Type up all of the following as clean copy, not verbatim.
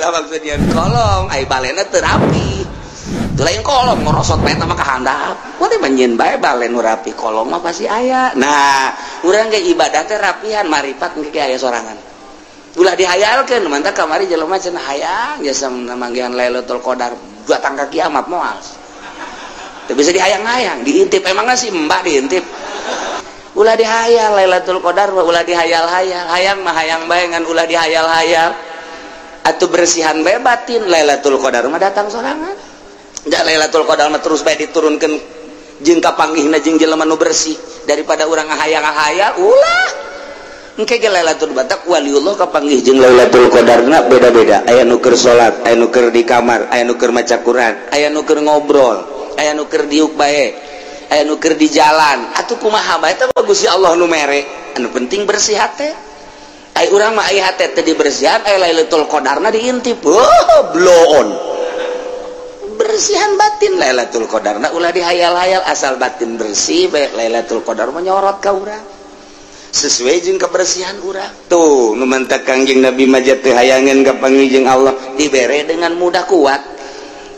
ulah maksudnya kolong ai balena terapi teu lain kolong ngorosot bae mah kahandap we manjeun bae balen rapi kolong mah pasti aya. Nah urang ge ibadah teh rapihan marifat engke aya sorangan ulah dihayalkeun mantap kamari jelema cenah hayang jasa manggihan Lailatul Qadar datang ka kiamat moal teu bisa dihayang-hayang diintip emangna si mbak diintip ulah dihayal Lailatul Qadar ulah dihayal-hayal hayang mah hayang bae ngan ulah dihayal-hayal atuh bersihan bae batin Lailatul Qadar mah datang sorangan da Lailatul Qadar mah terus bae diturunkeun jeung kapanggihna jeung jelema nu bersih daripada urang ngahayang-ngahayal ulah engke ge Lailatul Qadar waliullah kapanggih jeung Lailatul Qadarna beda-beda aya nu keur salat aya nu keur di kamar aya nu keur maca Quran aya nu keur ngobrol aya nu keur diuk bae aya nu keur di jalan atuh kumaha bae teh Gusti Allah nu mere anu penting bersih hate ai urang mah aya hate teh dibersihan aya Lailatul Qadarna diintip blow on bersihan batin Lailatul Qadarna ulah dihayal-hayal asal batin bersih bae Lailatul Qadar mah nyorot ka urang sesuai jeung kebersihan urang tuh nu mantak Kangjeng Nabi mah teh hayangeun kapanggih jeung Allah dibere dengan mudah kuat.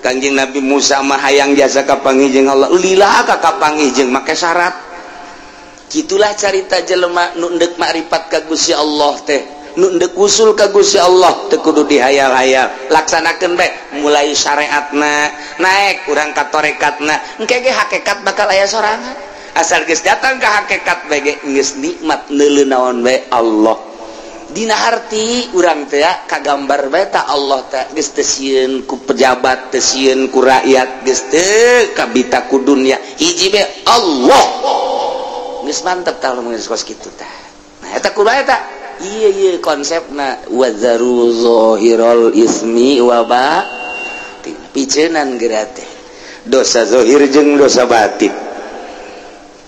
Kangjeng Nabi Musa mah hayang jasa kapanggih jeung Allah lila ka kapanggih jeung make syarat gitulah carita jelema nu endek makrifat ka Gusti Allah teh nu endek usul ka Gusti Allah teu kudu dihayal-hayal laksanakeun bae mulai syariatna naek urang ka tarekatna engke ge hakikat bakal aya sorangan asal geus datang ka hakikat bae ge geus nikmat neuleuh naon bae Allah dina arti urang teh kagambar bae ta Allah teh geus teu sieun ku pejabat teu sieun ku rakyat geus teu kabita ku dunya hiji bae Allah geus mantep tah mun geus kos kitu tah nah eta kumaha eta ieu konsepna wazaru zahirul ismi wa batin piceunan geura teh dosa zahir jeung dosa batin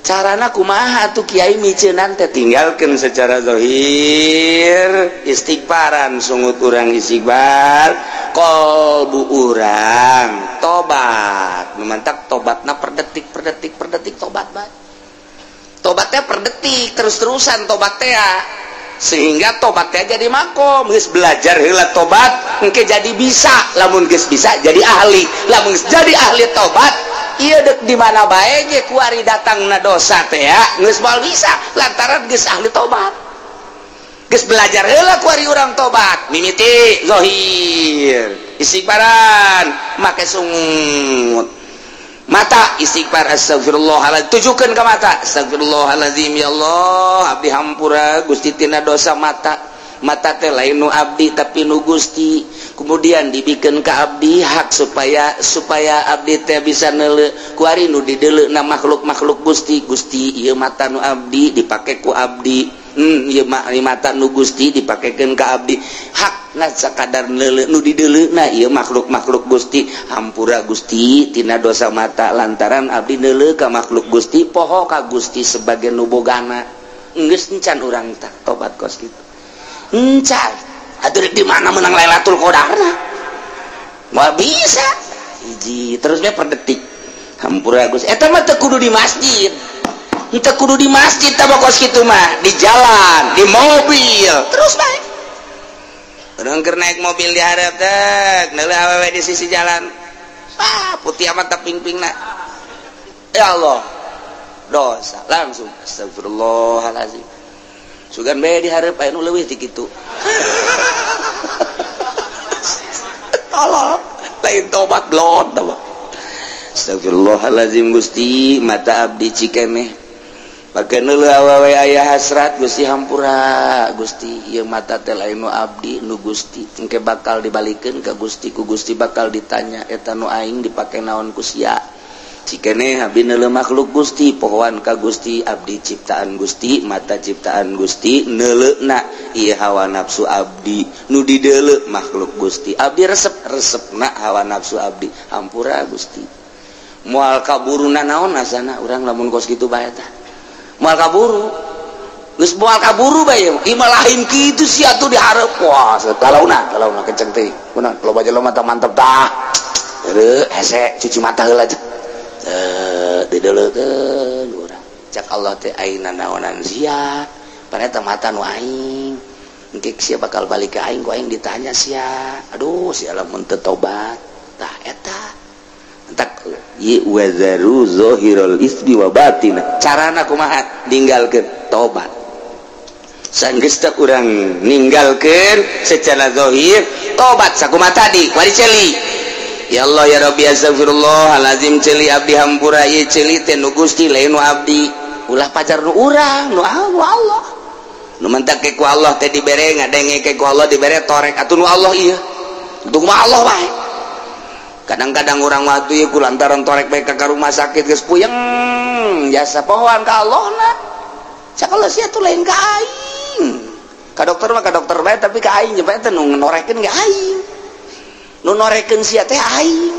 carana kumaha tuh kiai miceunan teh tinggalkeun secara zahir istighfaran sungut urang istighfar qalbu urang tobat memantak tobatna per detik tobat bae tobatnya per detik terus-terusan tobat teh sehingga tobatnya jadi makom geus belajar heula tobat engke jadi bisa lamun geus bisa jadi ahli lamun jadi ahli tobat iya dek di mana bae ge ku ari datangna dosa teh ya geus moal bisa lantaran geus ahli tobat geus belajar heula ku ari urang tobat mimiti zahir istighfaran make sungut mata istighfar astagfirullahaladzim tujukeun ka mata astagfirullahaladzim ya Allah abdi hampura Gusti tina dosa mata teh lain nu abdi tapi nu Gusti kemudian dibikeun ka abdi hak supaya abdi teh bisa neuleuh ku ari nu dideleukna makhluk Gusti ieu mata nu abdi dipake ku abdi ieu mata nu Gusti dipakekeun ka abdi hakna sakadar neuleuh nu dideleukna ieu makhluk Gusti hampura Gusti tina dosa mata lantaran abdi neuleuh ka makhluk Gusti poho ka Gusti sebagai nu bogana geus encan urang tah tobat kos kitu encan atuh di mana menang Lailatul Qadarna moal bisa hiji terus we per detik hampura Gusti eta mah teu kudu di masjid teu kudu di masjid tah kos kitu mah di jalan di mobil terus bae urang keur naik mobil di hareup teh neuleuh awewe di sisi jalan putih amat teh pingpingna ya Allah dosa langsung astagfirullahalazim sugan bae di hareup aya nu leuwih ti kitu tolong lain tobat blot astagfirullahalazim Gusti mata abdi cikeneh pake neuleuh awewe aya hasrat Gusti hampura Gusti ieu mata teh lain nu abdi nu Gusti engke bakal dibalikeun ka Gusti ku Gusti bakal ditanya eta nu aing dipake naon ku sia cikeneh abdi neuleuh makhluk Gusti pohoan ka Gusti abdi ciptaan Gusti mata ciptaan Gusti neuleuhna ieu hawa nafsu abdi nu dideuleuh makhluk Gusti abdi resepna hawa nafsu abdi hampura Gusti moal kaburuna naon asana urang lamun kos kitu bae tah moal kaburu geus moal kaburu bae ieu mah lain kitu sia atuh di hareup wah kalauna kenceng teh kunaon loba jelema tah mantep tah heureuh hese cuci mata heula dideuleukeun urang cak Allah teh ayeuna naonan sia paneta mata nu aing engke sia bakal balik ka aing ku aing ditanya sia aduh sia lamun teu tobat tah eta entak ye wazaru zahirul ismi wa batina carana kumaha ninggalkeun tobat sanggeus teh urang ninggalkeun secara zahir tobat sakumaha tadi kuari celi ya Allah ya Rabbi astagfirullahalazim celi abdi hampura ieu celi teh nu Gusti lain nu abdi ulah pacar nu urang nu Allah nu mentak ke ku Allah teh dibere ngadenge ke ku Allah dibere torek atuh nu Allah ieu untuk mah Allah wae kadang-kadang orang waktu ieu ku lantaran torek bae ka rumah sakit geus puyeng jasa pohoan ka Allahna sakala sia tuh lain ka aing ka dokter mah ka dokter bae tapi ka aing bae teh nu norekeun ge aing nu norekeun sia teh aing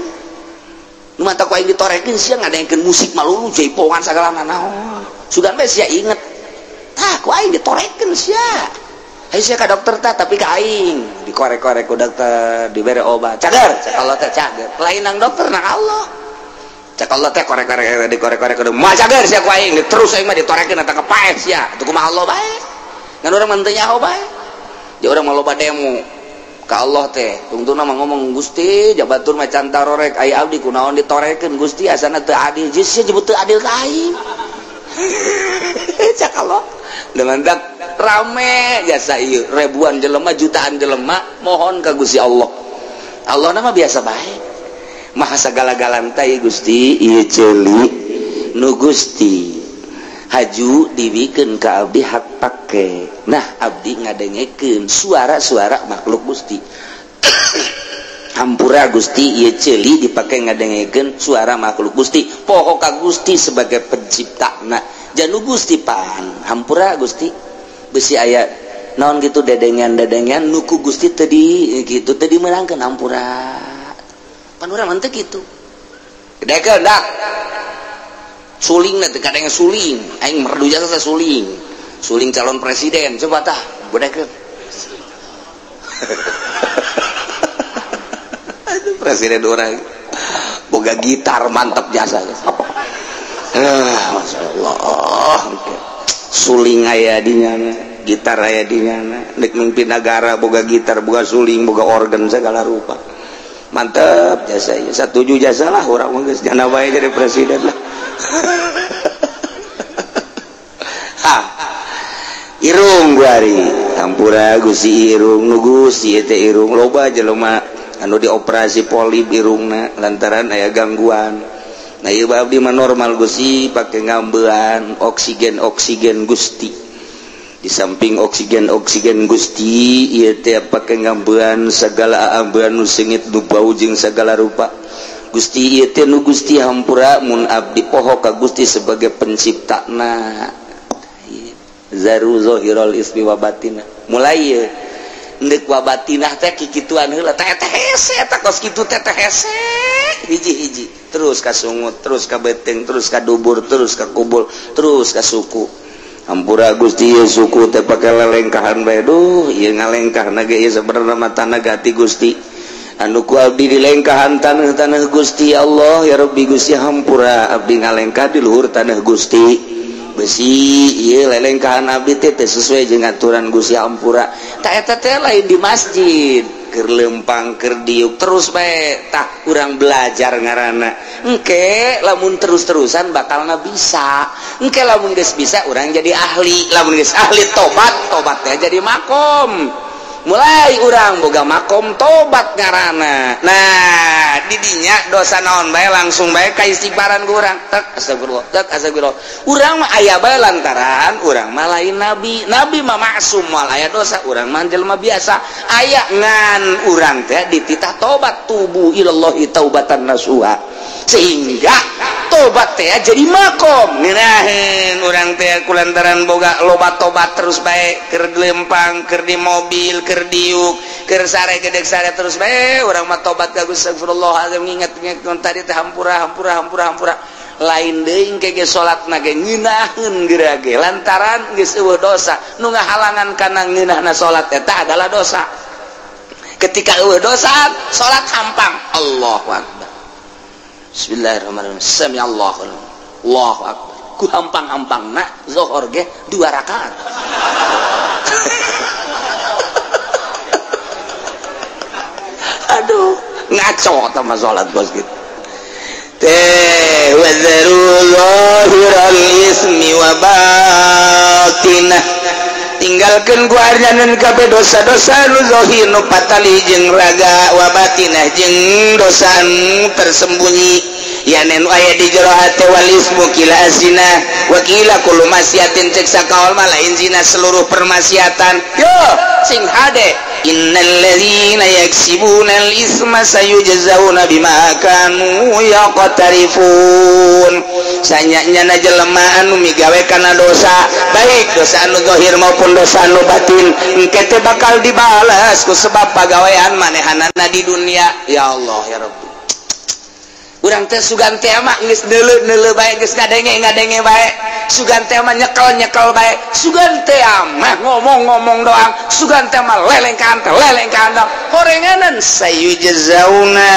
nu mata ku aing ditorekeun sia ngadengekeun musik malulu jaipongan sagala naon sugan bae sia inget tah ku aing ditorekeun sia hai sia ka dokter tah tapi ka aing dikorek-korek ku dokter dibere obat cager cak Allah teh cager lain nang dokter nang Allah cak Allah teh korek-korek dikorek-korek kudu moal cager sia ku aing terus aing mah ditorekeun eta kepaeh sia atuh kumaha Allah bae ngan urang mah teu nyaho bae jeung urang mah loba demo ka Allah teh tungtuna mah ngomong Gusti jabatur mah can tarorek aya abdi kunaon ditorekeun Gusti asana teu adil jeung sia jebut teu adil ka aing cak Allah demandak rame jasa ieu ribuan jelema jutaan jelema mohon ka Gusti Allah Allah nama biasa baik maha sagala-galan teh Gusti ieu ceuli nu Gusti haju diwikeun ka abdi hak pake nah abdi ngadengekeun suara-suara makhluk Gusti hampura Gusti ieu ceuli dipake ngadengekeun suara makhluk Gusti poho ka Gusti sebagai penciptana janu Gusti pan hampura Gusti besi aya naon gitu dedengan nuku Gusti tadi gitu tadi menangkeun hampura pan urang mah teu kitu gedekeun dak suling teh kadang suling aing merdu jasa suling calon presiden coba tah gedekeun presiden orang boga gitar mantap jasa Masya Allah suling aya dinyana gitar aya dinyana nek mimpin negara boga gitar boga suling boga organ segala rupa mantap jasa ya satuju jasa lah orang mah geus nyana bae jadi presiden lah irung guari hampura Gusti irung nu Gusti teh irung loba jelema anu dioperasi polip irungna lantaran aya gangguan nah ieu abdi mah normal Gusti pake ngambean oksigen Gusti di samping oksigen Gusti ieu teh pake ngambean sagala ambean nu seungit nu bau jeung sagala rupa Gusti ieu teh nu Gusti hampura mun abdi poho ka Gusti sebagai penciptana zaru zahirul ismi wa batina mulai ieu ndek wa batinah teh kikituan heula teh hese eta kos kitu teh hese hiji-hiji terus ka sungut terus ka beteng terus ka dubur terus ka kubul terus ka suku hampura Gusti ieu suku teh pake lelengkahan bae duh ieu ngalengkahna ge ieu sabenerna mah tanah gati Gusti anu ku abdi dilengkahan taneuh Gusti Allah ya Rabbi Gusti hampura abdi ngalengkah di luhur tanah Gusti besi ieu lelengkahan abdi teh sesuai jeung aturan Gusti hampura tah eta teh lain di masjid keur lempang keur diuk terus bae tah urang belajar ngaranna engke lamun terus-terusan bakalna bisa engke lamun geus bisa urang jadi ahli lamun geus ahli tobat teh jadi makom mulai urang boga makom tobat ngaranna nah didinya dosa naon bae langsung bae ka istighfaran ku urang tak astagfirullah urang mah aya bae lantaran urang mah lain nabi mah maksum moal aya dosa urang mah jelema biasa aya ngan urang teh dititah tobat tubu ilallahi taubatan nasuha sehingga tobat teh jadi makom ngeunaheun urang teh kulantaran boga loba tobat terus bae keur lempang keur di mobil keur diuk keur sare gedeg sare terus bae urang mah tobat ka Gusti astagfirullahalazim nginget tadi teh hampura lain deui ke ge salatna ge ngeunaheun geura ge lantaran geus eueuh dosa nu ngahalangan kana ngeunahna salat eta adalah dosa ketika eueuh dosa salat hampang Allahu akbar bismillahirrahmanirrahim sami Allahu akbar ku hampang-hampangna zuhur ge 2 rakaat ngaco sama salat bos gitu teh wazarul ismi wa batinah tinggalkeun ku arjaneun kabeh dosa-dosa nu zahir nu patali jeung raga wa batinah jeung dosa anu tersembunyi ya nen aya di jero hate wal ismu kila azina wa kila kullu masyiatin cek sakaul malain zina seluruh permaksiatan yo sing hade innal ladzina yaksibuna al isma sayujzauna bima kanu yaqtarifun sanyanya jelema anu migawe kana dosa baik dosa anu zahir maupun dosa anu batin engke teh bakal dibalas ku sebab pagawean manehanana di dunia ya Allah ya Rabbi urang teh sugan teh mah geus neuleuh bae geus ngadenge bae sugan teh mah nyekel bae sugan teh mah ngomong doang sugan teh mah lelengkan horenganan sayujzauna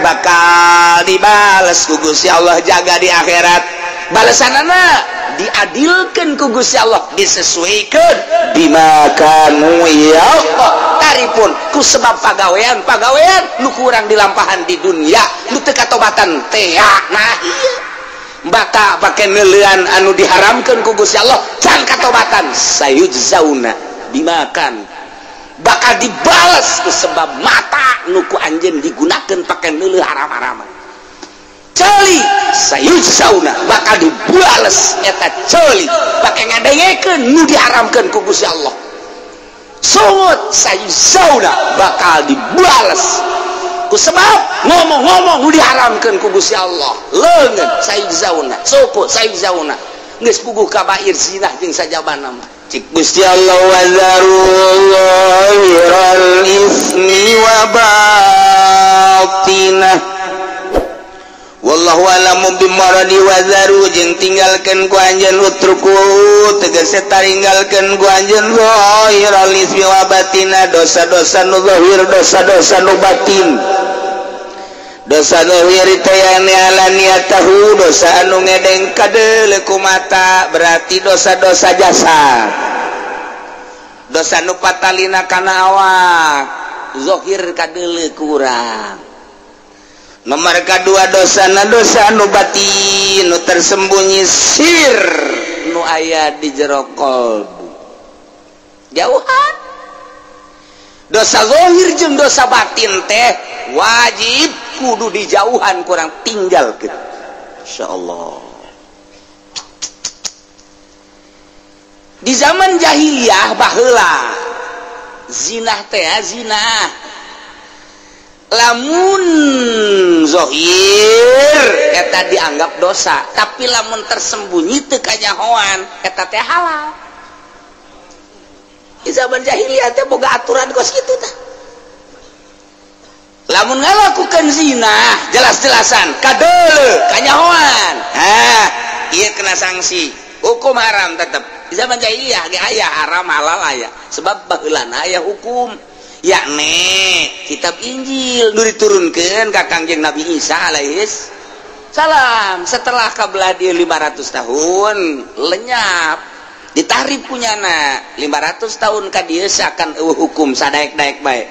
bakal dibales ku Gusti Allah jaga di akhirat balasanana diadilkeun ku Gusti Allah disesuaikeun bima kanu ya taripun ku sebab pagawean nu kurang dilampahan di dunia nu teu katobatan teh nah iya bata pake neuleuan anu diharamkeun ku Gusti Allah can katobatan sayujzauna bima kan bakal dibales ku sebab mata nu ku anjeun digunakeun pake neuleuh haram-haraman celi sayujzauna bakal dibales eta celi pake ngadengekeun nu diharamkeun ku Gusti Allah sungut sayujzauna bakal dibales ku sebab ngomong-ngomong nu diharamkeun ku Gusti Allah leungeun sayujzauna sopo sayujzauna geus puguh kabair zina jeung sajabana mah cik Gusti Allah wazarul ismi wa batinah wallahu alamu bimaradi wazaru jeung tinggalkeun ku anjeun utruku tegese taringgalkeun ku anjeun zahirul ismi wa batinah dosa-dosa nu zahir dosa-dosa nu batin dosa zahir tayane alaniyatahu dosa anu ngedeng kadeuleu ku mata berarti dosa-dosa jasad dosa nu patalina kana awak zahir kadeuleu ku urang nomor kedua dosa nu batin nu tersembunyi sir nu aya di jero qalbu jauhan dosa zahir jeung dosa batin teh wajib kudu dijauhan kurang tinggal gitu insyaallah di zaman jahiliyah baheula zinah teh zinah lamun zahir eta dianggap dosa tapi lamun tersembunyi teu kanyahoan eta teh halal di zaman jahiliyah teh boga aturan kos kitu tah lamun ngalakukeun zina jelas-jelasan kadeuleu kanyahoan ieu kena sanksi hukum haram tetep di zaman jahiliyah ge aya haram halal aya sebab baheulana aya hukum yakni kitab Injil nu diturunkeun ka Kangjeng Nabi Isa alaihis salam setelah kabelah dia 500 tahun lenyap ditahrib punyana 500 tahun ka dieu sakan hukum sadaek-daek bae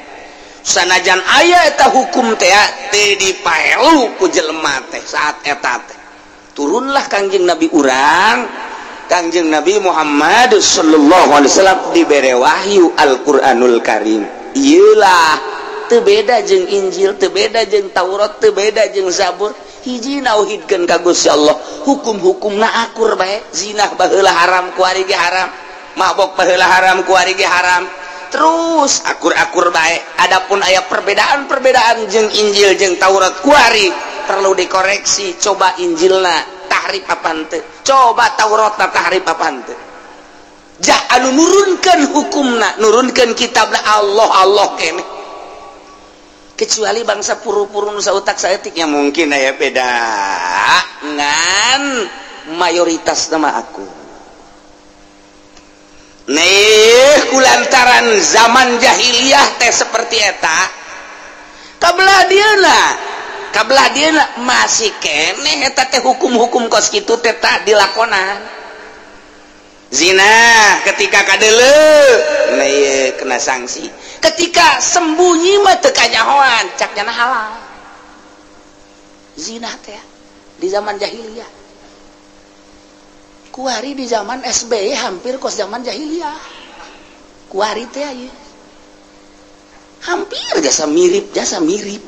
sanajan aya eta hukum teh teu dipaelu ku jelema teh saat eta teh turunlah Kangjeng Nabi urang Kangjeng Nabi Muhammad sallallahu alaihi wasallam dibere wahyu Al-Qur'anul Karim iyalah teu beda jeung Injil teu beda jeung Taurat teu beda jeung Zabur hiji nauhidkeun ka Gusti Allah hukum-hukumna akur bae zina baheula haram ku ari ge haram mabok baheula haram ku ari ge haram terus akur-akur bae adapun aya perbedaan-perbedaan jeung Injil jeung Taurat ku ari perlu dikoreksi coba Injilna tahrif papan teu coba Tauratna tahrif papan teu jah anu nurunkeun hukumna nurunkeun kitabna Allah keneh kecuali bangsa puru-puru nu sautak saeutik yang mungkin aya beda ngan mayoritas nama aku nih kulantaran zaman jahiliyah teh seperti eta kabelah dieuna masih keneh eta teh hukum-hukum kos kitu teh tak dilakonan zina ketika kadele kena sanksi, ketika sembunyi mah teu kanyahoan caknya halal. Zina teh di zaman jahiliyah, kuari di zaman SBY hampir kos zaman jahiliyah, kuari teh aya hampir jasa mirip,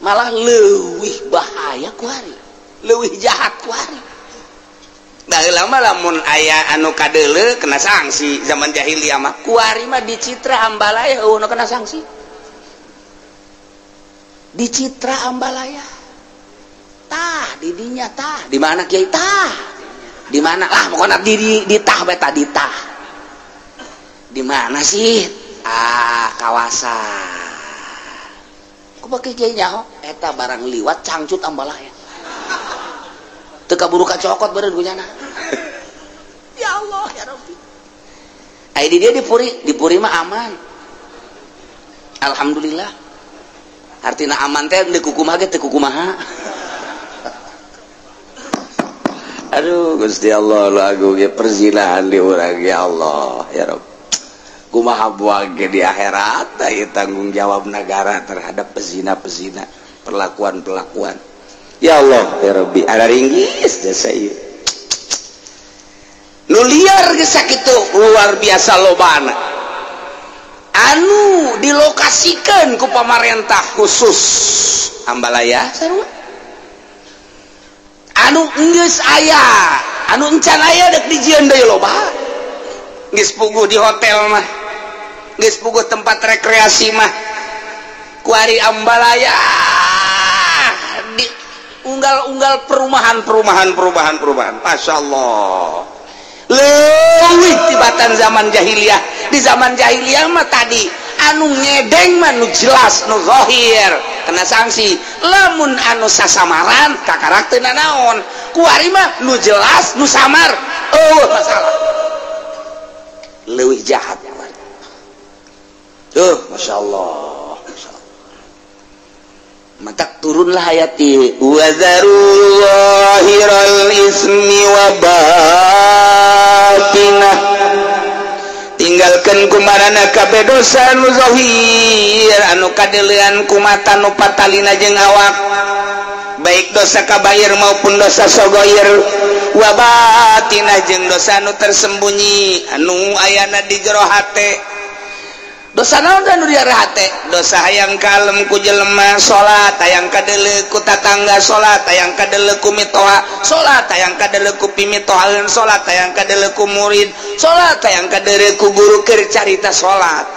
malah leuwih bahaya kuari, leuwih jahat kuari. Dah lama lamun aya anu kadele kena sanksi zaman jahiliyah mah, kuari mah dicitra ambalaya eueuh kena sanksi, dicitra ambalaya. Tah didinya tah di mana kiai tah di mana lah pokoknya di tah beta di tah di mana sih kawasan ku pakai kiai nyaho eta barang liwat cangcut ambalaya teu kaburu kacokot beureun gunyana. Ya Allah ya Rabbi, ai di dia dipuri mah aman, alhamdulillah. Artina aman teh deuk kukumaha ge teu kukumaha. Aduh Gusti Allah lagu ge perzinahan di urang ya Allah ya Rabb. Kumaha buang ge di akhirat ieu tanggung jawab negara terhadap pezina-pezina, perlakuan-perlakuan. Ya Allah ya Rabbi, ada ringgis jasa ieu. Nu liar ge sakitu luar biasa lobana. Anu dilokasikeun ku pamarentah khusus ambalaya sarua. Anu geus aya, anu encan aya dek dijieun deui loba. Geus puguh di hotel mah, geus puguh tempat rekreasi mah, kuari ambalaya di unggal-unggal perumahan. Masya Allah, leuwih tibatan zaman jahiliyah. Di zaman jahiliyah mah tadi anu ngedeng mah nu jelas nu zahir kena sanksi, lamun anu sasamaran kakarakterna naon kuari mah nu jelas nu samar masalah leuwih jahat kuari. Masya Allah, matak turunlah ayat ieu wa zarullahiral ismi wa batinah, tinggalkan kumarana kabeh dosa nu zahir anu kadeulean ku mata nu patalina jeung awak, baik dosa kabair maupun dosa sogoir, wa batinah jeung dosa nu tersembunyi anu ayana di jero hate. Dosa naon anu di jero hate? Dosa hayang kalem ku jelema salat, hayang kadeuleuk ku tatangga salat, hayang kadeuleuk ku mitoha salat, hayang kadeuleuk ku pimitohaeun salat, hayang kadeuleuk ku murid salat, hayang kadeuleuk ku guru keur carita salat,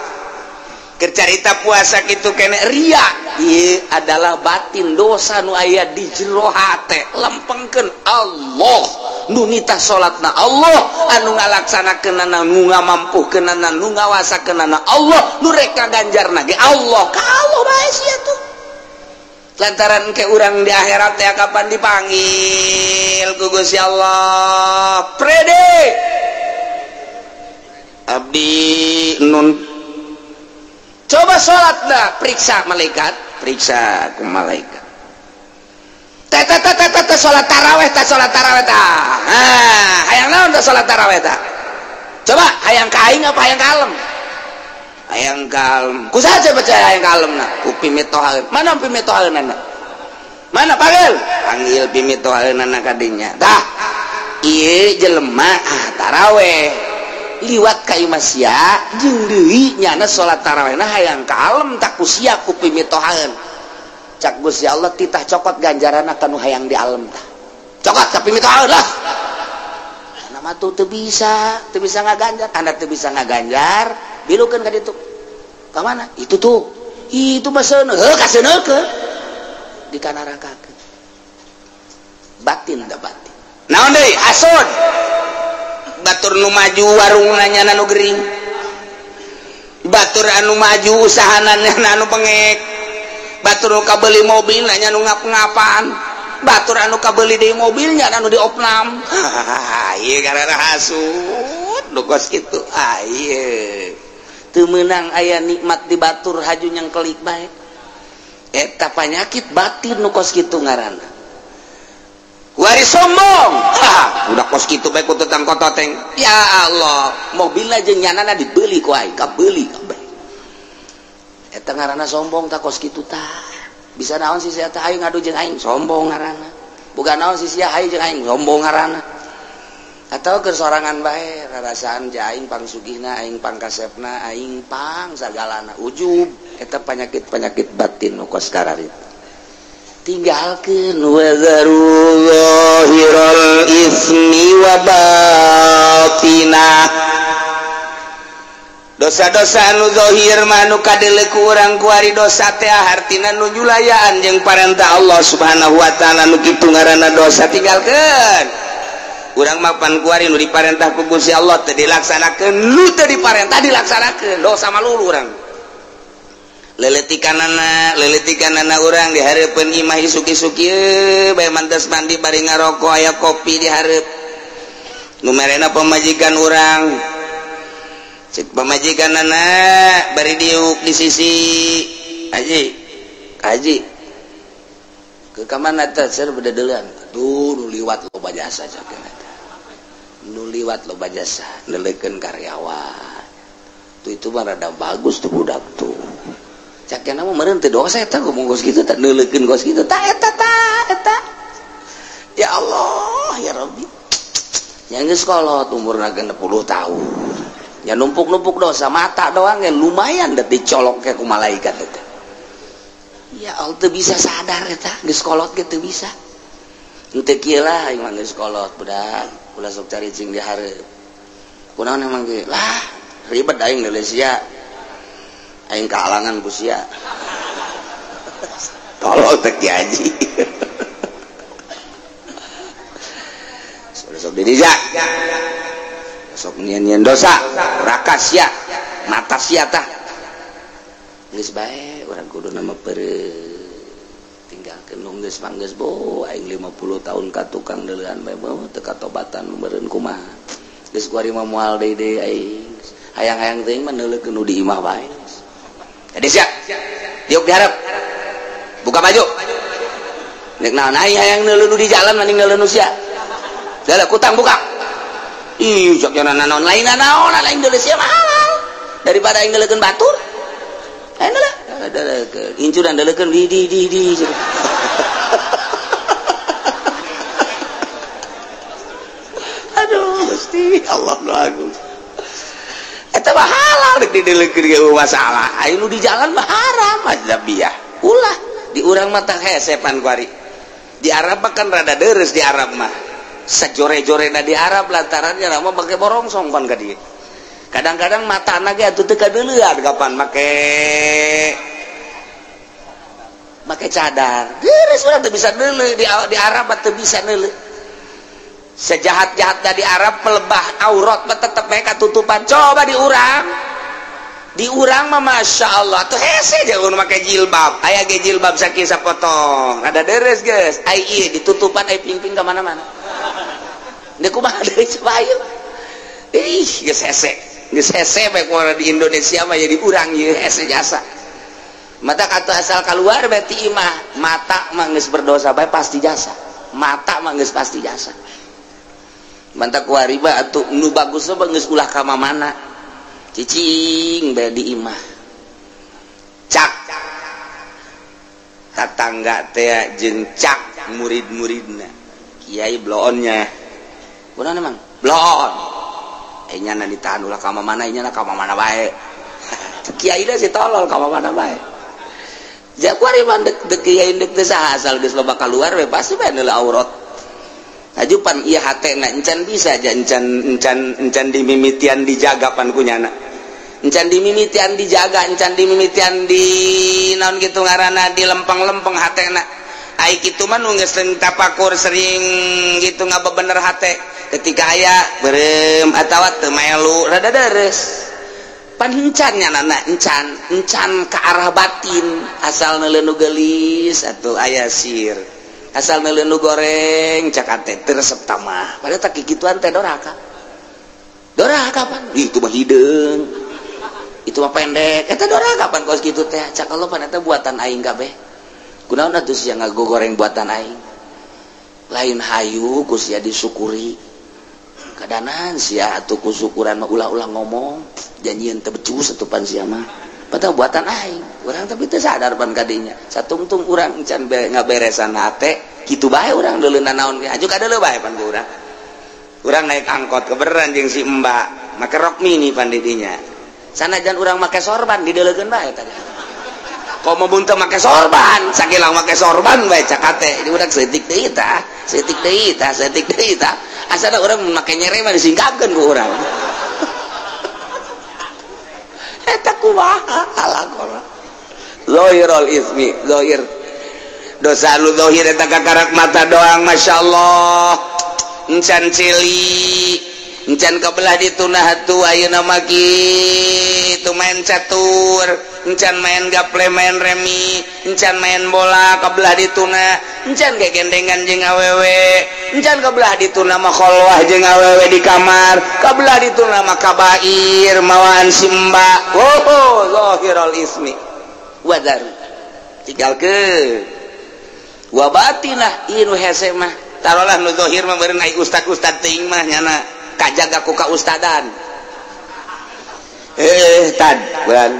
keur carita puasa kitu kene ria. Ieu adalah batin dosa nu aya di jero hate. Lempengkeun Allah nu nita salatna Allah, anu ngalaksanakeunana nu ngamampuhkeunana nu ngawasakeunana Allah, nu rek ngaganjarna ge Allah. Kalau bae sia tuh lantaran ke urang di akhirat teh kapan dipanggil ku Gusti Allah. Prede abdi nun coba salatna periksa malaikat, periksa ku malaikat. Tata salat tarawih ta hayang naon ta salat tarawih ta? Coba hayang ka aing apa hayang kalem? Hayang kalem. Kusaha baca hayang kalemna? Ku pimitohaeun. Mana pimitohaeunana? Mana panggil? Panggil pimitohaeunana ka dinya. Tah ieu jelema tarawih liwat ka imah sia jeung deui nyana salat tarawihna hayang kalem tak kusia ku pimitohaeun. Cak Gusti Allah titah cokot ganjaranna kanu hayang di alam tah. Cokot ka pimitohaeun lah. Nama tuh teu bisa ngaganjar, anda teu bisa ngaganjar, bilukeun ka ditu. Ka mana? Itu tuh. Itu mah seuneu, heuh ka seuneukeun. Dikanarakakeun. Batin da batin. Naon deui? Asod. Batur nu maju warungna nyana nu gering. Batur anu maju usahanana anu bengek. Batur anu kabeli mobil nya nu ngap-ngapan, batur anu kabeli deui mobilnya anu diopnam. Ieu karana hasud nu kos kitu. Ieu teu meunang aya nikmat di batur haju nyengkelik bae. Eta panyakit batin nu kos kitu ngaranna. kuari sombong udah kos kitu bae ku tetang kototeng ya Allah mobilna jeung nyanana dibeli ku aing kabeli kabeh eta ngaranna sombong tak kos kitu tah bisa naon sih sia teh aing ngadu jeung aing sombong ngaranna bukan naon sih sia aing jeung aing sombong ngaranna atau keur sorangan bae rarasaan ja aing pangsugihna aing pangkasepna aing pang sagalana ujub eta penyakit batin nu kos kararit tinggalkeun wa zarullahirul ismi wa batinah dosa-dosa anu zahir manu kadele ku urang kuari dosa teh hartina nu julayaan jeung parentah Allah Subhanahu wa taala nu kitu ngaranna dosa tinggalkeun urang mapan kuari nu diparentah ku Gusti Allah teu dilaksanakeun nu teu diparentah dilaksanakeun dosa malulu urang leletikanana urang di hareupeun imah isuki-suki bae mantes mandi bari ngarokok aya kopi di hareup nu merena pamajikan urang cek pamajikanana bari diuk di sisi haji ke kamana teh seur bedeuleun tuh nu liwat loba jasa cakeun eta nu liwat loba jasa neulekeun karyawan tuh itu mah rada bagus tuh budak tuh cakeun mah meureun teu dosa eta ngomong kos kitu teh neulekeun kos kitu tah eta ya Allah ya Rabbi yang geus kolot umurna 60 tahun ya numpuk-numpuk dosa mata doang ya lumayan da dicolok ke ku malaikat eta ya Allah teu bisa sadar eta geus kolot ge teu bisa henteu kieu lah aing mah geus kolot budak ulah sok cari cing di hareup kunaon emang ge lah ribet aing deuleu sia aing kaalangan ku sia tolol teh Ki Haji sok dirija sok nyian dosa rakas sia mata sia tah geus bae urang kudu nama peureun tinggalkeun nu geus manggeus bo aing 50 tahun ka tukang deuleuan bae teu katobatan meureun kumaha geus kuari mah moal deui aing hayang-hayang teuing mah neulekeun nu di imah bae jadi sia diuk diharap buka baju nek naon aing hayang neuleun nu di jalan mending neuleun nu sia da kutang buka ih sok jangan naon lain deuleu sia mahal daripada aing neulekeun batur ayeuna lah incuran dalekeun di aduh Gusti Allah nu agung eta mah halal rek didelekeun ge masalah aya nu di jalan mah haram ajabiyah ulah di urang mah tah hesepan kuari di Arab kan rada deres di Arab mah sajore-jorena di Arab lantarannya nama pakai borongsong pan ka dieu kadang-kadang matana ge atuh teu kadeuleuan kapan make cadar geus urang teu bisa neuleuh di Arab teu bisa neuleuh sejahat-jahat di Arab melebah aurat mah tetep bae katutupan coba di urang mah masya Allah tuh hese jeung nu make jilbab aya ge jilbab sakieu sapotong rada deres geus ai ieu ditutupan ai ping-ping ka mana-mana nek kumaha deui coba ayeuna ih geus hese bae kumaha di Indonesia mah jadi urang ieu hese jasa mata kata asal keluar berarti imah mata mah geus berdosa bae pasti jasa mata mah geus pasti jasa manta kuari ba atuh nu bagus mah geus ulah ka mamana cicing bae di imah cak tatangga teh jeung cak murid-muridna kiai bloonnya kunaon emang bloon nya ditahan ulah ka mamana nya ka mamana bae kiai da si tolol ka mamana bae jakuari mah dek kiai dek teh saha asal geus loba keluar we pasti bae neuleuh aurat ajupan ieu hatena encan bisa aja encan dimimitian dijaga pan kunyana encan dimimitian dijaga encan dimimitian di naon kitu ngaranna di lempeng-lempeng hatena ai kitu mah nu geus tapakur sering gitu ngabebener hate ketika aya beureum atawa teu melu rada deres pan encannya nana encan ke arah batin asal neuleuh nu geulis atuh aya sir asal neuleuh nu goreng cak ate teu resep tamah padahal tak kikituan teh doraka pan itu mah hideung itu mah pendek eta doraka pan kos kitu teh cak Allah pan eta buatan aing kabeh kunaon atuh sia ngagogoreng buatan aing lain hayu ku sia disyukuri kadanan sia atuh ku syukuran mah ulah-ulah ngomong janjieun teu becus atuh pan sia mah padahal buatan aing urang tapi teu sadar pan kadinya satungtung urang can ngaberesan hate kitu bae urang deuleuna naon aju ka deuleu bae pan ku urang naik angkot kebeneran jeung si Mbak make rok mini pan didinya sanajan urang make sorban dideuleukeun bae tadi komo mun teu make sorban sakilang make sorban bae cakate di urang seutik deui tah seutik deui tah asana urang make nyere mah disingkapkeun ku urang eta kumaha alaqora zahirul ismi zahir dosa lu zahir eta kakarak mata doang masyaallah encan cili encan kabelah dituna hatu ayeuna mah kitu main catur encan main gaple main remi encan main bola kabelah dituna encan gegendengan jeung awewe encan kabelah dituna mah kholwah jeung awewe di kamar kabelah dituna mah kabair mawaan simba zahirul ismi wadar tinggalkeun wa batinah inu hese mah tarolah nu zahir mah beureun ai ustad teuing mah nyana kajaga ku ka ustadan tad ban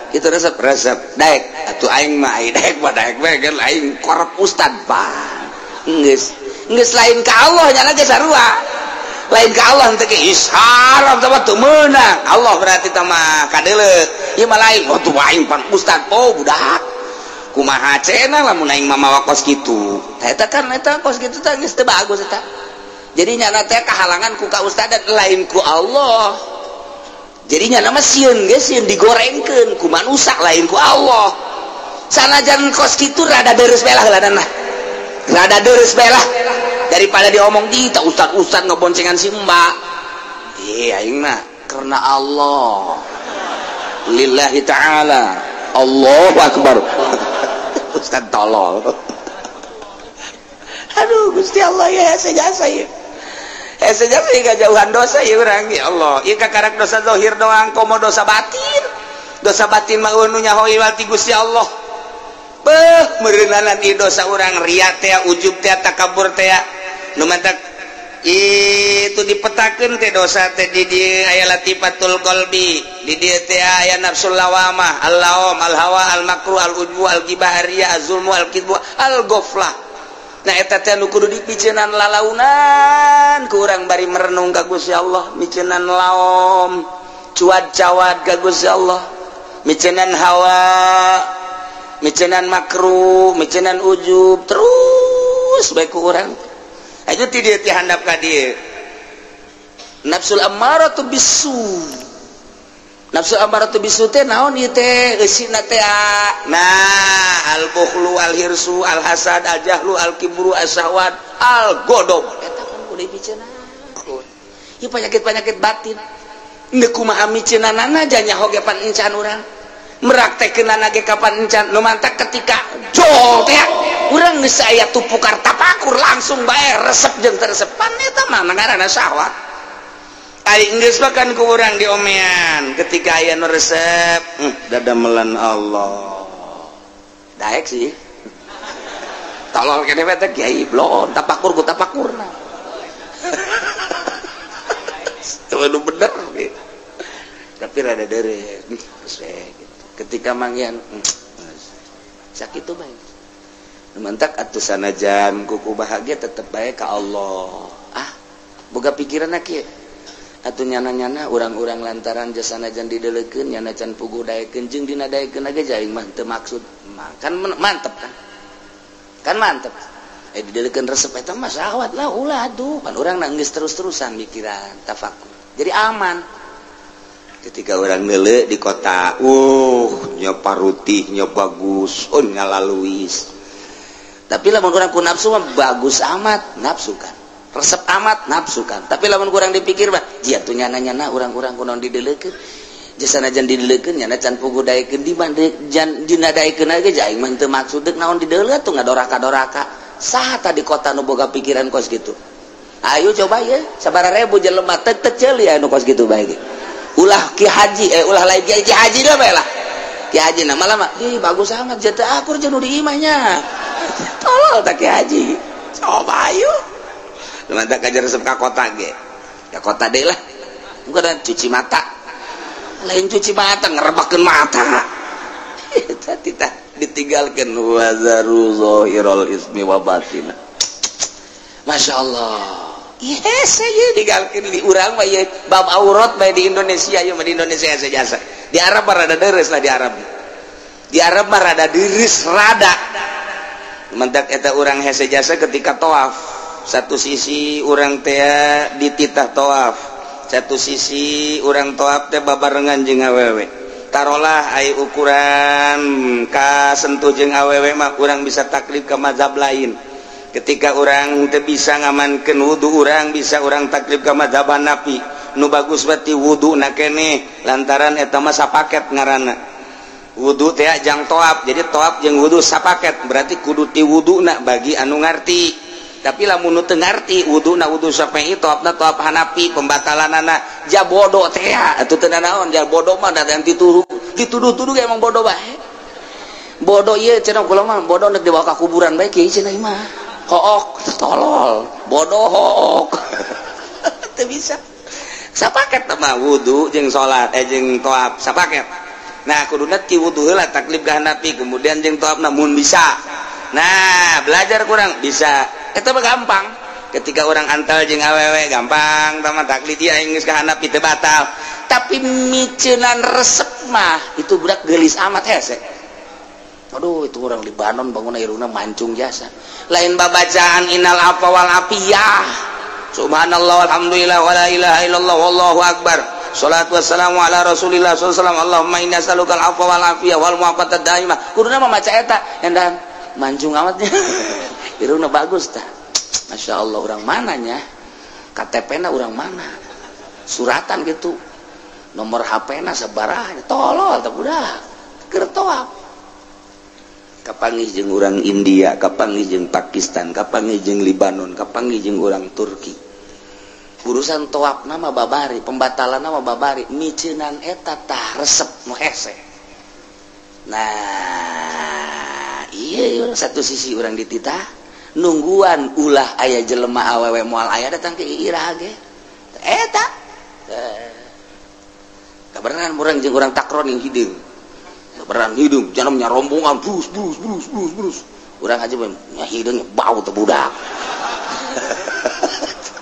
kitu resep daek atuh aing mah ai daek mah daek bae kan aing korep ustad pan geus lain ka Allah nyana ge sarua lain ka Allah teh ge isharam teh teu meunang Allah berarti teh mah kadeuleu ieu mah lain atuh aing pan ustad budak kumaha cenah lamun aing mah mawa kos kitu eta kan eta kos kitu teh geus teu bagus eta jadinya teh kehalangan ku ka ustadan lain ku Allah jadinya nama sieun geus sieun digorengkeun ku manusia lain ku Allah sanajan kos kitu rada deres belah heulanan rada deres belah daripada diomong di ta ustad ngeboncengan si Mbak aing mah karena Allah lillahi ta'ala Allahu akbar ustad tolol aduh Gusti Allah ya sejasa ya sejasa ya kejauhan dosa ya orang ya Allah ya kakarak dosa zahir doang komo dosa batin mah nu nyaho iwal ti Gusti Allah meureunanan ieu dosa urang ria teh ujub teh takabur teh nu mantak itu dipetakeun teh dosa teh di dieu aya latifatul qalbi di dieu teh aya nafsul lawamah al-lawam al-hawa al-makruh al-ujbu al-ghibah ar-riya az-zulmu al-kidbu al-ghaflah nah eta teh nu kudu dipiceunan lalaunan ku urang bari merenung ka Gusti Allah miceunan laom cuad-cawad ka Gusti Allah miceunan hawa miceunan makruh miceunan ujub terus bae ku urang aya ti dieu teh handap ka dieu nafsul ammaratu bisu nafsu ammaratu bisu teh naon ieu teh eusina teh nah al bukhlu al hirsu al hasad al jahlu al kibru as syahwat al godob eta kan kudu dipiceunana ieu penyakit batin neuk kumaha miceunanana nya hoge pan encan urang meraktekeunana ge kapan encan nu mantak ketika jol teh urang geus aya tupukar tapakur langsung bae resep jeung teu resep pan eta mah ngaranna syahwat aing geus makan ku urang diomean ketika aya nu resep dadamelan Allah daek sih tolol kene teh kiai blon tapakur ku tapakurna tuh nu bener tapi rada deureun ketika mangyan sakitu bae nu mantak atuh sanajan kuku bahagia tetep bae ka Allah boga pikiranna kieu atuh nyana-nyana urang-urang lantaran jasana jan dideleukeun nyana can puguh daekeun jeung dina daekeunage jaing mah teu maksud kan mantep kan mantep dideleukeun resep eta mah syahwat lah ulah atuh pan urang geus terus-terusan mikiran tafakur jadi aman ketika urang neuleu di kota nya parutih nya bagus nya laluis tapi lamun urang ku nafsu mah bagus amat nafsu kan resep amat nafsu kan tapi lamun kurang dipikir mah jieu atuh nyana-nyana urang-urang kunaon dideleukeun jasana jan dideleukeun nyana can puguh daekeun di mande jan dina daekeun ge jaing mah teu maksud deuk naon dideuleu atuh ngadoraka-doraka saha tadi kota nu boga pikiran kos kitu ayo coba ye sabaraha ribu jelema teu ceuli anu kos kitu bae ge ulah ki haji ulah lain ki haji deui bae lah ki haji na malah mah bagus sangat jatuh akur jeung nu di imahnya tolol tak ki haji coba ayo mantap kajar resep ka kota ge ka kota deh lah bukan cuci mata lain cuci mata ngerebakeun mata eta ditinggalkeun wazaru zahirul ismi wa batina Masya Allah yes aja ditinggalkeun di urang mah ieu bab aurat bae di Indonesia ieu mah di Indonesia jasa di Arab mah rada deres lah di Arab mah rada diris rada mentak eta urang hese jasa ketika tawaf satu sisi urang teh dititah tawaf satu sisi urang tawaf teh babarengan jeung awewe tarolah ai ukuran ka sentuh jeung awewe mah urang bisa taklif ke mazhab lain ketika urang teu bisa ngamankeun wudu urang bisa urang taklif ke mazhab Hanafi nu bagus berarti wuduna keneh lantaran eta mah sapaket ngaranna wudu teh jang toab jadi toab jeung wudu sapaket berarti kudu ti wuduna bagi anu ngarti tapi lamun nu teu ngarti wuduna wudu Syafi'i toabna toab Hanafi pembatalanana ja bodoh teh atuh teu naon ja bodoh mah da dituduh-tuduh ge emang bodoh bae bodoh ieu cenah kula mah bodoh nek dibawa ka kuburan bae kieu cenah ieu mah hook tolol bodoh hook teu bisa sapaket mah wudu jeung salat jeung toab sapaket. Nah kuduna ti wudu heula taklif ka Hanafi kemudian jeung tawafna mun bisa. Nah, belajar kurang bisa. Eta mah gampang. Ketika orang antal jeung awewe gampang tama taklif dia geus ka Hanafi teu batal. Tapi miceunan resep mah itu budak geulis amat hese. Aduh itu orang Libanon bangun irungna mancung jasa. Lain babacaan innal afwa wal afiyah. Subhanallah walhamdulillah wala ilaha illallah wallahu akbar. Salatu wassalamu ala Rasulillah sallallahu alaihi wasallam. Allahumma inna nas'alukal afwa wal afiyah wal mu'afatad daimah. Kuduna mah maca eta endan mancung amatnya. Irungna bagus tah. Masya Allah orang mananya KTP-na orang mana suratan gitu nomor HP-na sabaraha tolol teh budak keur toab kapanggih jeung urang India kapanggih jeung Pakistan kapanggih jeung Libanon kapanggih jeung urang Turki urusan toab nama babari pembatalan nama babari miceunan eta tah resep nu hese nah iya satu sisi urang dititah nungguan ulah aya jelema awewe moal aya datang ke irah ge eta kabarenan urang jeung urang takron yang hideung kabarenan hideung janamnya rombongan brus urang aja nya hideung bau teh budak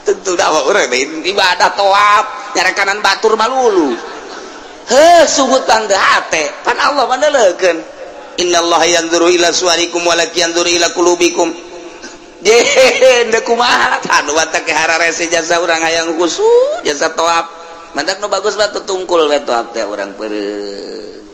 tentu da urang ibadah tawaf nyarekanan batur malulu heuh sugut pang teu hate pan Allah mandelekeun innallaha yanzuru ila suwarikum wa la yanzuru ila qulubikum deh kumaha anu watak hararese jasa urang hayang khusus jasa toab mantak nu bagus batu tungkul we toab teh urang peureun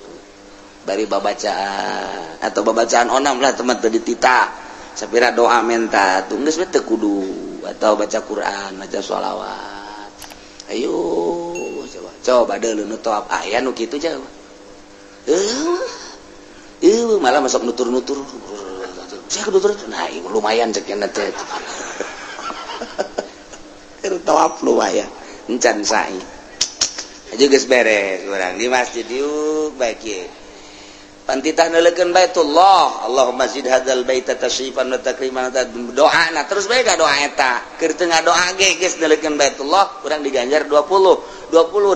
bari babacaan atau babacaan onam lah teman teu dititah sapira doa menta tunggu geus teu kudu atau baca Quran baca sholawat ayo coba deuleu nu toab aya nu kitu jauh malah masuk nutur-nutur saya kedutur nah lumayan ceknya nanti tawaf lumayan encan sa'i aja geus beres urang di masjid yuk baik ye pantitah neulekeun Baitullah Allahumma zid hadzal baita tashrifan wa takriman doa nah terus bae ka doa eta keur teu ngadoa ge geus neulekeun Baitullah urang diganjar 20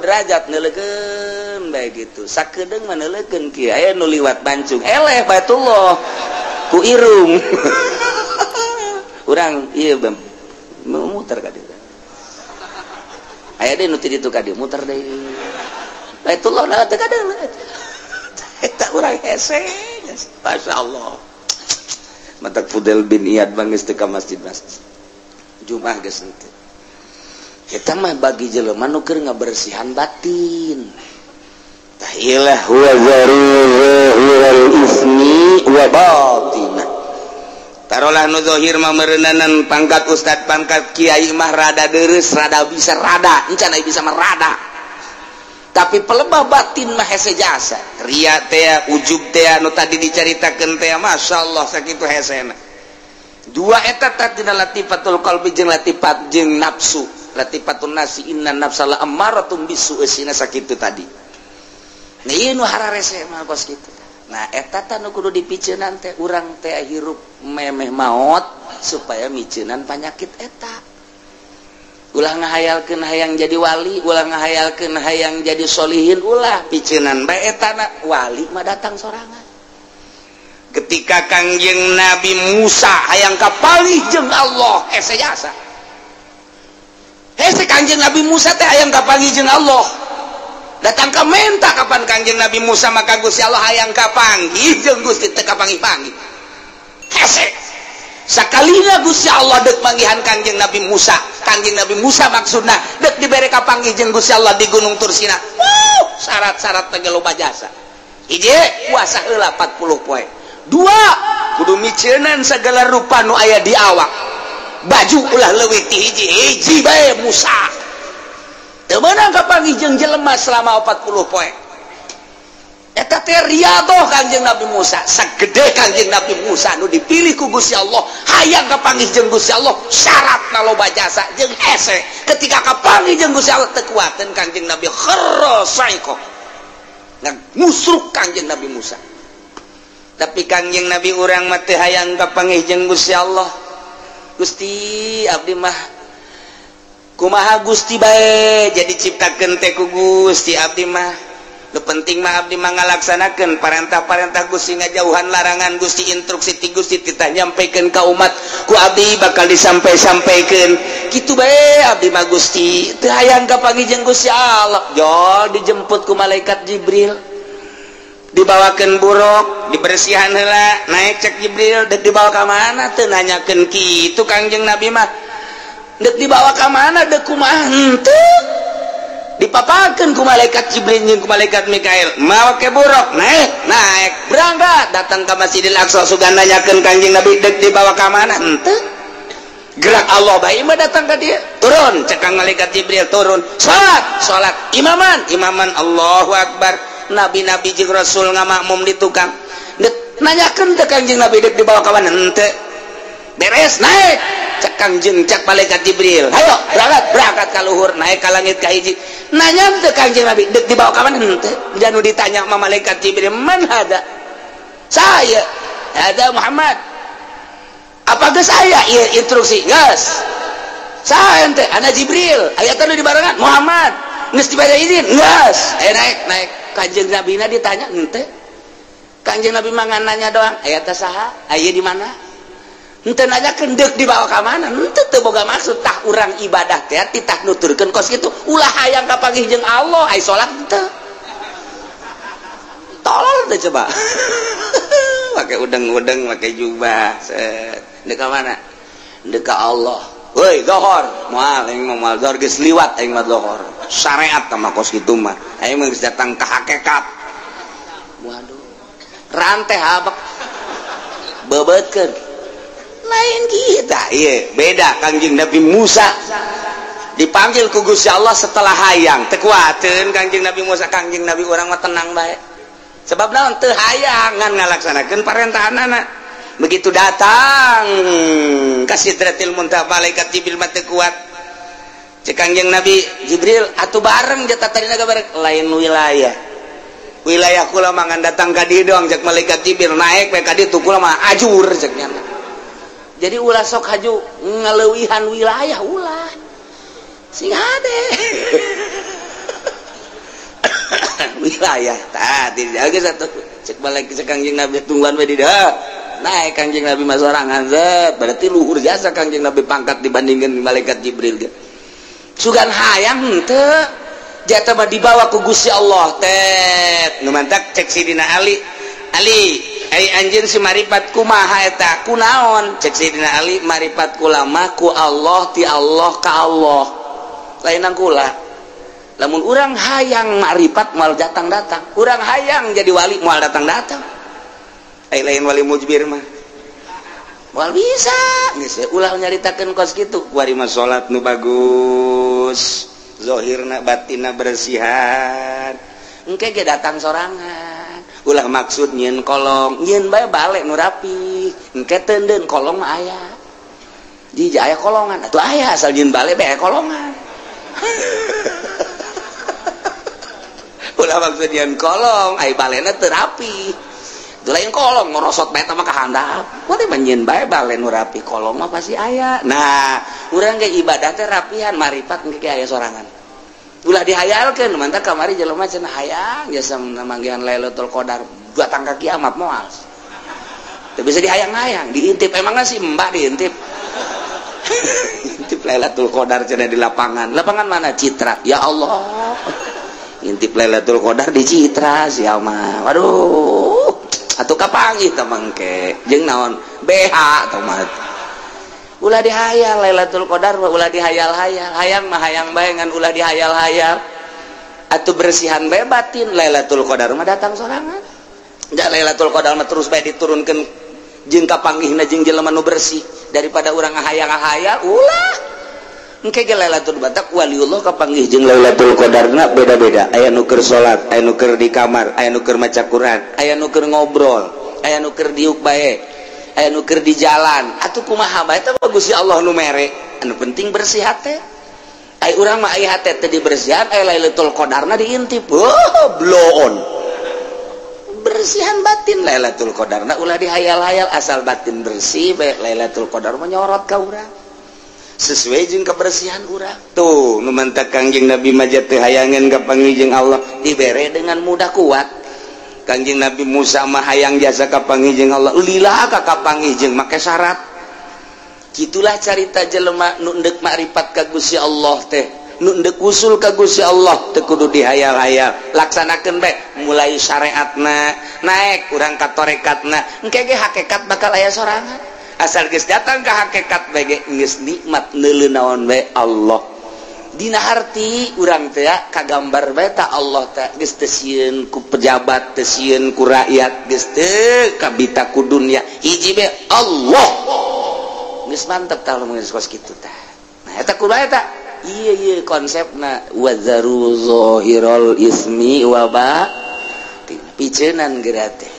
derajat neulekeun bae gitu sakedeung mah neulekeun kieu aya nu liwat bancung eleh Baitullah ku irung urang iya bam muter ka dieu aya deui nu ti ditu ka dieu muter deui Baitullah na teu kadeung eta urang hese masyaallah matak Fudel bin Iyad bangis teu ka masjid Jumaah geus henteu eta mah bagi jelema nu keur ngabersihan batin tahilah huwa zarul ismi wa batina tarolah nu zahir mah meureunanan pangkat ustad pangkat kiai mah rada deres rada bisa rada encan aya bisa mah rada tapi pelebah batin mah hese jasa ria teh ujub teh anu tadi dicaritakeun teh masyaallah sakitu hesena dua eta tatina latifatul qalbi jeung latifat jeung nafsu latifatun nasi inna nafsala ammaratum bisu esina sakitu tadi nah ieu nu hararese mah kos kitu nah eta tah nu kudu dipiceunan teh urang teh hirup memeh maot supaya micenan penyakit eta. Ulah ngahayalkeun hayang jadi wali, ulah ngahayalkeun hayang jadi solihin, ulah picenan bae eta wali mah datang sorangan. Ketika Kangjeng Nabi Musa hayang kapanggih jeung Allah hese jasa. Hese Kangjeng Nabi Musa teh hayang kapanggih jeung Allah. Datang ka menta kapan Kangjeng Nabi Musa maka Gusti Allah hayang kapanggih jeung Gusti teh kapanggih-panggih. Hese sakalina Gusti Allah dek manggihan Kangjeng Nabi Musa. Kangjeng Nabi Musa maksudna dek dibere kapanggih jeung Gusti Allah di Gunung Tursina. Syarat-syarat teh loba jasa. Hiji, puasa heula 40 poe. 2, kudu miceunnan segala rupa nu aya di awak. Baju ulah leuwih ti hiji bae Musa. Teu meunang kapanggih jeung jelema selama 40 poe. Eta teh riadoh Kangjeng Nabi Musa, sagede Kangjeng Nabi Musa nu dipilih ku Gusti Allah, hayang kapanggih jeung Gusti Allah, syaratna loba jasa jeung hese. Ketika kapanggih jeung Gusti Allah teu kuateun Kangjeng Nabi kharasaiko. Ngusruk Kangjeng Nabi Musa. Tapi Kangjeng Nabi urang mah teu hayang kapanggih jeung Gusti Allah. Gusti abdi mah kumaha Gusti bae jadi ciptakeun teh ku Gusti abdi mah. Nu penting mah abdi mah ngalaksanakeun parentah-parentah Gusti, ngajauhan larangan Gusti, instruksi ti Gusti titah nyampikeun ka umat ku abdi bakal disampai-sampaikeun. Kitu bae abdi mah Gusti, teu hayang kapanggih jeung Gusti Allah. Jol dijemput ku malaikat Jibril. Dibawakeun buruk, dibersihan heula, naik cek Jibril, dek dibawa ka mana teu nanyakeun kitu Kangjeng Nabi mah. Dek dibawa ka mana dek kumaha henteu. Dipapakeun ku malaikat Jibril jeung ku malaikat Mikail, mawa ke buruk, naik berangkat datang ka Masjidil Aqsa sugan nanyakeun Kangjeng Nabi dek dibawa ka mana henteu. Gerak Allah bae mah datang ka dieu, turun cek malaikat Jibril, turun salat imaman Allahu Akbar. Nabi-nabi jeung rasul ngamakmum di tukang dek nanyakeun teh Kangjeng Nabi dek dibawa ka mana henteu. Beres naik cek Kangjeng cek malaikat Jibril, hayo berangkat ka luhur, naik ka langit ka hiji. Nanya teh Kangjeng Nabi dek dibawa ka mana henteu. Janu ditanya sama malaikat Jibril, man hada? Saya ada Muhammad. Apa geus saya ieu instruksi? Geus. Saya ente ana Jibril, aya teh di barengan Muhammad. Geus dibere izin? Geus. Naik. Kangjeng Nabi na ditanya henteu. Kangjeng Nabi mah nanya doang, aya teh saha? Aya di mana? Henteu nanyakeun deuk dibawa ka mana? Henteu teu boga maksud tah urang ibadah teh titah nuturkeun kos kitu. Ulah hayang kapanggih jeung Allah, ai salat henteu. Tolol teh coba. Pakai udeng-udeng, pakai jubah. Deuk ka mana? Deuk ka Allah. Woi, zohor. Moal aing moal zohor geus liwat aing mah zohor. Syariat mah kos kitu mah. Aing mah geus datang ka hakikat. Waduh. Ranteh habak. Bebeutkeun. Lain kita, iya beda. Kangjeng Nabi Musa dipanggil ku Gusti Allah setelah hayang teu kuateun Kangjeng Nabi Musa. Kangjeng Nabi urang mah tenang bae, sebab naon teu hayang ngan ngalaksanakeun parentahanana. Begitu datang ka Sidratil Muntaha malaikat Jibril mah teu kuat. Cek Kangjeng Nabi Jibril atuh bareng jata tadina bareng lain wilayah kula mah ngan datang ka dieu doang. Cek malaikat Jibril naik bae ka dieu tu kula mah ajur ceknya. Jadi ulah sok haju ngeleuwihan wilayah ulah sing hade wilayah tadi jaga satu cek balik ke Kangjeng Nabi tungguan we di dah naik Kangjeng Nabi mah sorangan zat berarti luhur jasa Kangjeng Nabi pangkat dibandingkan malaikat Jibril ge sugan hayang henteu jata mah dibawa ku Gusti Allah teh nu mantak cek sidina Ali anjeun si maripat kumaha eta kunaon cek sidina Ali maripat kula mah ku Allah ti Allah ka Allah lainang kula lamun urang hayang maripat moal datang-datang urang hayang jadi wali moal datang-datang lain wali mujbir mah moal bisa geus ulah nyaritakeun kos kitu kuari mah salat nu bagus zahirna batinna bersihan engke ge datang sorangan ulah maksud nyeun kolong nyeun bae balik nu rapi engke teudeun kolong mah aya di aya kolongan atuh aya asal nyeun balik bae kolongan ulah maksud nyeun kolong ai balena teu rapi lain kolong ngorosot bae mah kahandap poe menyin bae balen nu rapi kolong mah pasti aya. Nah urang ge ibadah teh rapihan marifat engke aya sorangan ulah dihayalkeun mantap kamari jelema cenah hayang jasa manggihan Lailatul Qadar batang ka kiamat moal teu bisa dihayang-hayang diintip emangna si mbak diintip intip Lailatul Qadar cenah di lapangan mana Citra ya Allah intip Lailatul Qadar di Citra sia mah waduh atuh kapanggih teh mangke jeung naon BH tah mah ulah dihayal Lailatul Qadar ulah dihayal-hayal hayang mah hayang bae ngan ulah dihayal-hayal atuh bersihan bae batin Lailatul Qadar mah datang sorangan da Lailatul Qadar mah terus bae diturunkeun jeung kapanggihna jeung jelema nu bersih daripada urang ngahayal-ngahayal ulah engke ge Lailatul Qadar waliullah kapanggih jeung Lailatul Qadarna beda-beda aya nu keur salat aya nu keur di kamar aya nu keur maca Quran aya nu keur ngobrol aya nu keur diuk bae aya nu keur di jalan atuh kumaha bae teh Gusti Allah nu mere anu penting bersih hate aya urang mah aya hate teh dibersihan aya Lailatul Qadarna diintip blow on bersihan batin Lailatul Qadarna ulah dihayal-hayal asal batin bersih bae Lailatul Qadar mah nyorot ka urang sesuai jeung kebersihan urang tuh nu mantak Kangjeng Nabi mah teh hayangeun kapanggih jeung Allah dibere dengan mudah kuat. Kangjeng Nabi Musa mah hayang jasa kapanggih jeung Allah lila ka kapanggih jeung make syarat gitulah carita jelema nu endek makrifat ka Gusti Allah teh nu endek usul ka Gusti Allah teu kudu dihayal-hayal laksanakeun bae mulai syariatna naek urang ka tarekatna engke ge hakikat bakal aya sorangan asal geus datang ke hakikat bae geus nikmat neuleuh naon bae Allah dina harti urang teh kagambar bae ta Allah teh geus teu sieun ku pejabat teu sieun ku rakyat geus teu kabita ku dunya hiji bae Allah geus mantep tah mun geus kos kitu tah nah eta kudu eta ieu konsepna wazaru zahirul ismi wa batin piceunan geura teh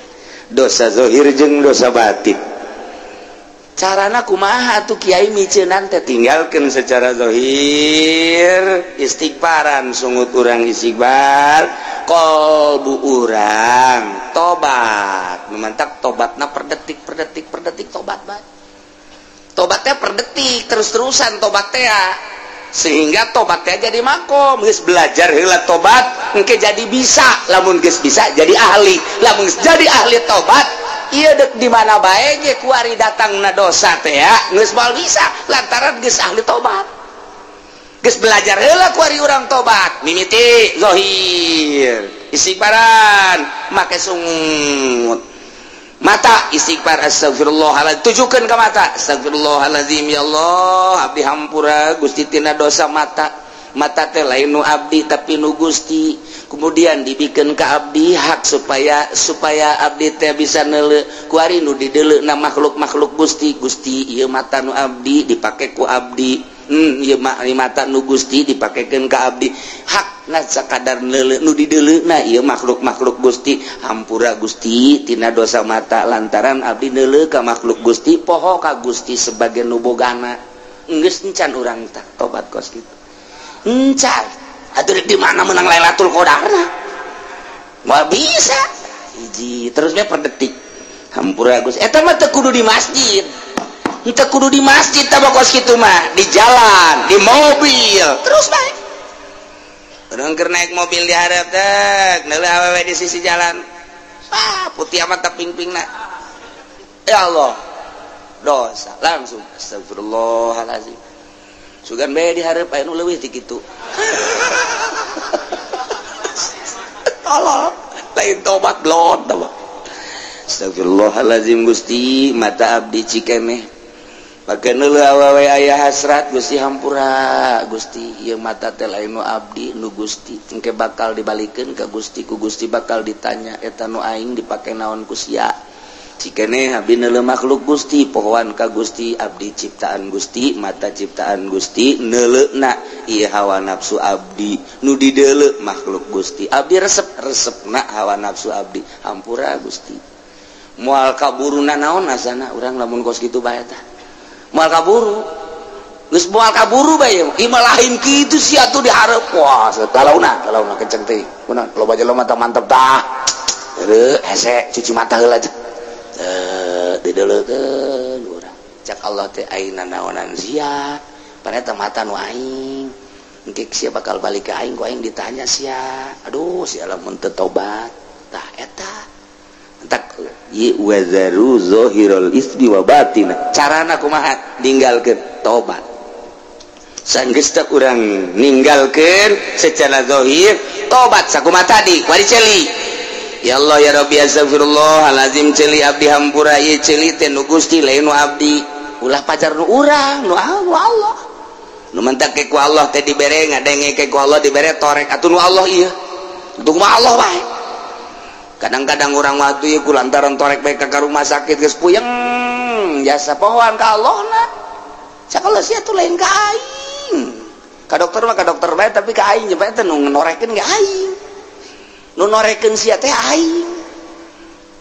dosa zahir jeung dosa batin carana kumaha tuh kiai micenan teh tinggalkan secara zahir istighfaran sungut urang istighfar kolbu urang tobat memantak tobatna per detik tobat bae tobatnya per detik terus-terusan tobat teh sehingga tobatnya jadi makom geus belajar heula tobat engke jadi bisa lamun geus bisa jadi ahli lamun jadi ahli tobat iya dek di mana bae ge ku ari datangna dosa teh ya geus moal bisa lantaran geus ahli tobat geus belajar heula ku ari urang tobat mimiti zahir istighfaran make sungut mata istighfar astagfirullahaladzim tujukeun ka mata astagfirullahaladzim ya Allah abdi hampura Gusti tina dosa mata teh lain nu abdi tapi nu Gusti kemudian dibikeun ka abdi hak supaya abdi teh bisa neuleuh ku ari nu dideleukna makhluk Gusti ieu mata nu abdi dipake ku abdi ieu mata nu Gusti dipakekeun ka abdi hakna sakadar neuleuh nu dideleukna ieu makhluk Gusti hampura Gusti tina dosa mata lantaran abdi neuleuh ka makhluk Gusti poho ka Gusti sebagai nu bogana geus encan urang tah tobat kos kitu encan atuh di mana menang Lailatul Qadarna moal bisa hiji terus we per detik hampura Gusti eta mah teu kudu di masjid teu kudu di masjid tah kos kitu mah di jalan di mobil terus bae urang keur naik mobil di hareup teh neuleuh awewe di sisi jalan putih amat teh ping-pingna ya Allah dosa langsung astagfirullahalazim sugan bae di hareup aya nu leuwih ti kitu Allah lain tobat blot astagfirullahalazim Gusti mata abdi cikeneh pake neuleuh awewe aya hasrat Gusti hampura Gusti ieu mata teh lain nu abdi nu Gusti engke bakal dibalikeun ka Gusti ku Gusti bakal ditanya eta nu aing dipake naon ku sia cikeneh abdi neuleuh makhluk Gusti pohoan ka Gusti abdi ciptaan Gusti mata ciptaan Gusti neuleuhna ieu hawa nafsu abdi nu dideuleuh makhluk Gusti abdi resepna hawa nafsu abdi hampura Gusti moal kaburuna naon asana urang lamun kos kitu bae tah moal kaburu geus moal kaburu bae ieu mah lain kitu sia atuh di hareup wah kalauna kenceng teh kunaon loba jelema teh mantep tah hese cuci mata heula didelekeun urang cak Allah teh ayeuna naonan sia paneta mata nu aing engke sia bakal balik ke aing ku aing ditanya sia aduh sia lamun teu tobat tah eta entak ye wazaru zahirul ismi wa batina carana kumaha ninggalkeun tobat sanggeus teh urang ninggalkeun secara zahir tobat sakumaha tadi kuari celi ya Allah ya Rabbi astagfirullahalazim celi abdi hampura ieu celi teh nu Gusti lain nu abdi ulah pajar nu urang nu Allah nu mentak ke ku Allah teh dibere ngadenge ke ku Allah dibere torek atuh nu Allah ieu untuk mah Allah wae kadang-kadang urang waktu ieu ku lantaran torek bae ka rumah sakit geus puyeng jasa pohoan ka Allahna sakala sia tuh lain ka aing ka dokter mah ka dokter bae tapi ka aing bae teh nu ngorekeun ge aing nu norekeun sia teh aing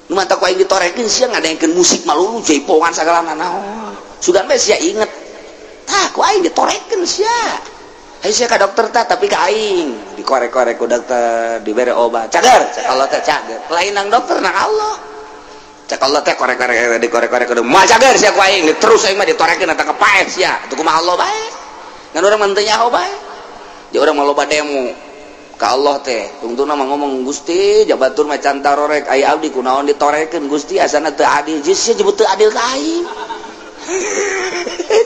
nu mata ku aing ditorekeun sia ngadengkeun musik malulu jaipongan sagala naon sugan bae sia inget tah ku aing ditorekeun sia hayu sia ka dokter tah tapi ka aing dikorek-korek ku dokter dibere obat cager cak Allah teh cager lain nang dokter nang Allah cak Allah teh korek-korek dikorek-korek kudu moal cager sia ku aing terus aing mah ditorekeun eta kepaeh sia atuh kumaha Allah bae ngan urang mah teu nyaho bae jeung urang mah loba demo ka Allah teh tungtuna mah ngomong Gusti jabatur mah can tarorek aya abdi kunaon ditorekeun Gusti asana teu adil jeung sia jebut teu adil ka aing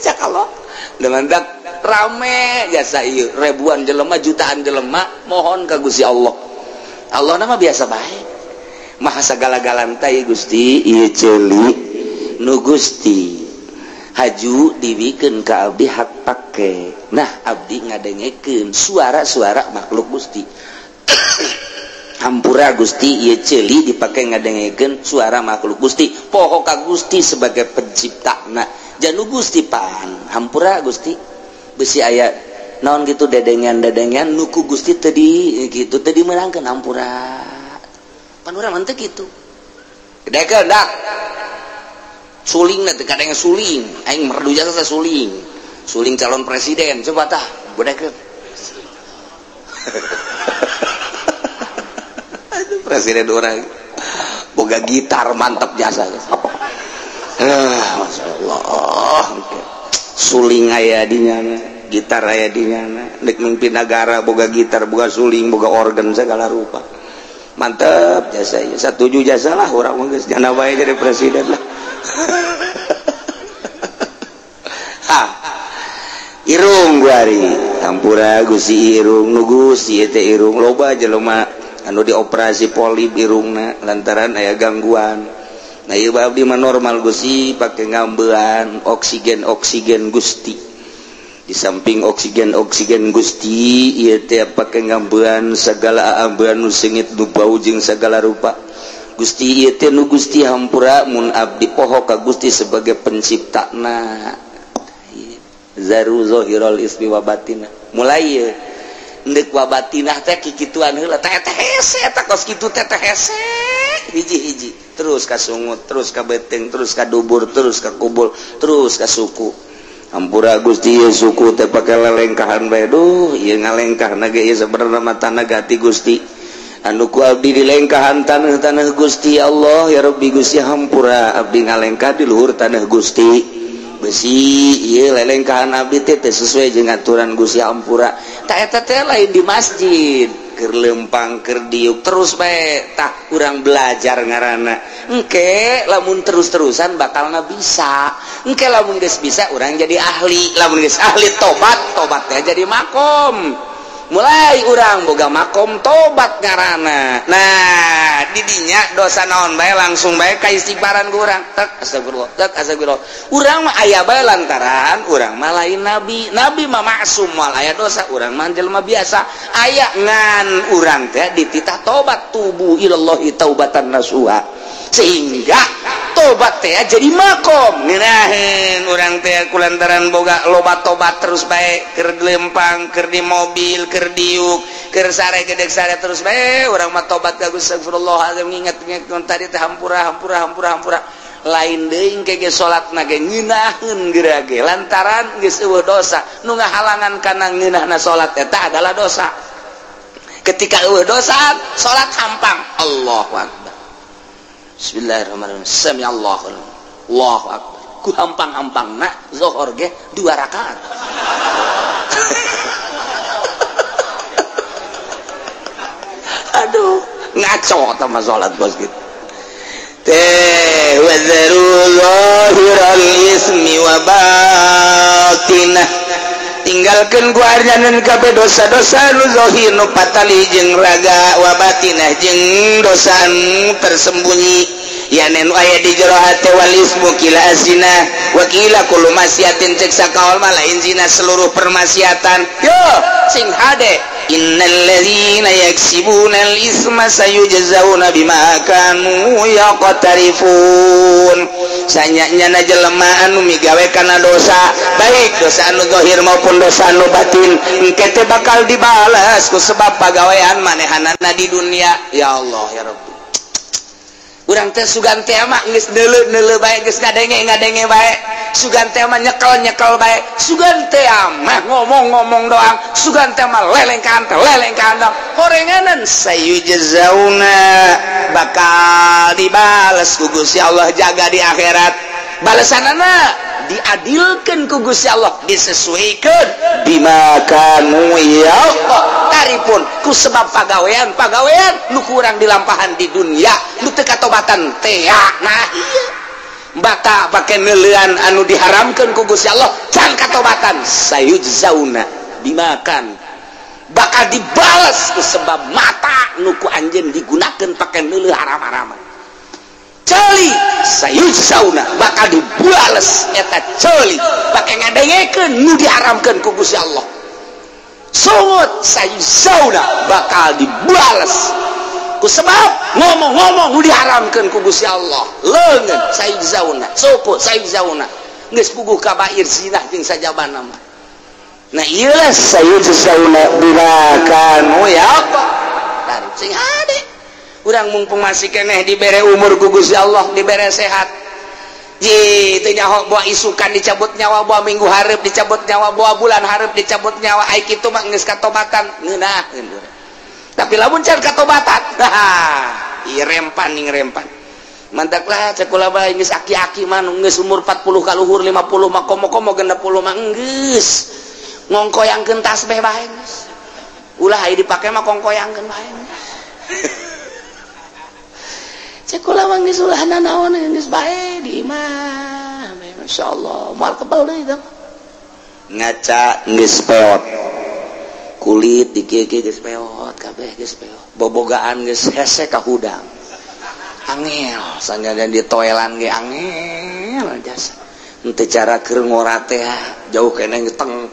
cak Allah demandak rame jasa ieu ribuan jelema jutaan jelema mohon ka Gusti Allah Allah nama biasa bae maha sagala-galan teh Gusti ieu ceuli nu Gusti haju dibikeun ka abdi hak pake nah abdi ngadengekeun suara-suara makhluk Gusti hampura Gusti ieu ceuli dipake ngadengekeun suara makhluk Gusti poho ka Gusti sebagai penciptana janu Gusti pan hampura Gusti besi aya naon gitu dedengan nuku Gusti tadi gitu tadi menangkeun hampura pan urang mah teu kitu gedekeun dak suling teh kadang suling aing merdu jasa suling calon presiden coba tah gedekeun presiden orang boga gitar mantap jasa masyaallah suling aya dinya gitar aya dinya dek mimpin negara boga gitar boga suling boga organ segala rupa mantap jasa ieu satuju jasa lah urang mah geus jana bae jadi presiden lah ha irung guari hampura Gusti irung nu Gusti teh irung loba jelema anu dioperasi polip irungna lantaran aya gangguan nah ieu abdi mah normal Gusti pake ngambean oksigen Gusti di samping oksigen Gusti ieu teh pake ngambean sagala ambean nu seungit nu bau jeung sagala rupa Gusti ieu teh nu Gusti hampura mun abdi poho ka Gusti sebagai penciptana zaru zahirul ismi wa batina mulai ieu endek wa batinah teh kikituan heula teh hese eta kos kitu teh hese hiji-hiji terus ka sungut terus ka beteng terus ka dubur terus ka kubul terus ka suku hampura Gusti ieu suku teh pake lelengkahan bae duh ieu ngalengkahna ge ieu sabenerna mah tanah gati Gusti anu ku abdi dilengkahan taneuh-taneuh Gusti Allah ya Rabbi Gusti hampura abdi ngalengkah di luhur taneuh Gusti besi ieu lelengkahan abdi teh sesuai jeung aturan Gusti hampura tah eta teh lain di masjid keur lempang keur diuk terus bae tah urang belajar ngaranna engke lamun terus-terusan bakalna bisa engke lamun geus bisa urang jadi ahli lamun geus ahli tobat teh jadi makom mulai urang boga makom tobat ngaranna nah didinya dosa naon bae langsung bae ka istighfaran ku urang tak astagfirullah urang mah aya bae lantaran urang mah lain nabi mah maksum moal aya dosa urang mah jelema biasa aya ngan urang teh dititah tobat tubu ilallahi taubatan nasuha sehingga tobat teh jadi makom ngeunaheun urang teh kulantaran boga loba tobat terus bae keur lempang keur di mobil keur diuk keur sare gedeg sare terus bae urang mah tobat ka Gusti astagfirullahalazim nginget tadi teh hampura lain deui ke ge salatna ge ngeunaheun geura ge lantaran geus eueuh dosa nu ngahalangan kana ngeunahna salat eta adalah dosa ketika eueuh dosa salat hampang Allahu akbar Bismillahirrahmanirrahim. Sami Allahu Allahu akbar ku hampang-hampangna zuhur ge 2 rakaat aduh ngaco sama salat bos gitu teh wa zarullahiral ismi wa batinah tinggalkeun ku arjaneun kabeh dosa-dosa nu zahir nu patali jeung raga wa batinah jeung dosa nu tersembunyi ya nen aya di jero hate wal ismu kila azina wa kila kullu masyiatin cek sakaul malain zina seluruh permaksiatan yo sing hade innal ladzina yaksibuna al isma sayujzauna bima kanu yaqtarifun sanyanya jelema anu migawe kana dosa baik dosa anu zahir maupun dosa anu batin engke teh bakal dibalas ku sebab pagawean manehanana di dunia ya Allah ya Rabbi urang teh sugan teh mah geus neuleuh bae geus ngadenge bae sugan teh mah nyekel bae sugan teh mah ngomong doang sugan teh mah lelengkan horenganan sayujzauna bakal dibales ku Gusti Allah jaga di akhirat balesanana diadilkeun ku Gusti Allah disesuaikeun bima kanu yaqtarifun taripun ku sebab pagawean nu kurang dilampahan di dunia nu teu katobatan teh nah iya bata pake neuleuan anu diharamkeun ku Gusti Allah can katobatan sayujzauna bimakan bakal dibales ku sebab mata nu ku anjeun digunakeun pake neuleuh haram-haraman celi sayujzauna bakal dibales eta celi pake ngadengekeun nu diharamkeun ku Gusti Allah sungut sayujzauna bakal dibales ku sebab ngomong-ngomong nu diharamkeun ku Gusti Allah leungeun sayujzauna sopo sayujzauna geus puguh kabair zina jeung sajabana mah nah ieu lah sayujzauna bima kanu yaqtarifun sing hade urang mumpung masih keneh dibere umur ku Gusti Allah dibere sehat ji teu nyaho bawa isukan dicabut nyawa bawa minggu hareup dicabut nyawa bawa bulan hareup dicabut nyawa ai kitu mah geus katobatan ngeunaheun tapi lamun can katobatan ieu rempan ning rempan mantaklah cek ulah bae geus aki-aki mah geus umur 40 ka luhur 50 mah komo-komo 60 mah geus ngongkoyangkeun tasbih bae geus ulah aya dipake mah kongkoyangkeun bae cek ulah mah geus ulah nanaon geus bae di imah masyaallah moal kebal deui tah ngaca geus peot kulit dikieu-kieu geus peot kabeh geus peot bobogaan geus hese ka hudang angel sanjadan di toelan ge angel jasa henteu cara keur ngora teh jauh keneh teng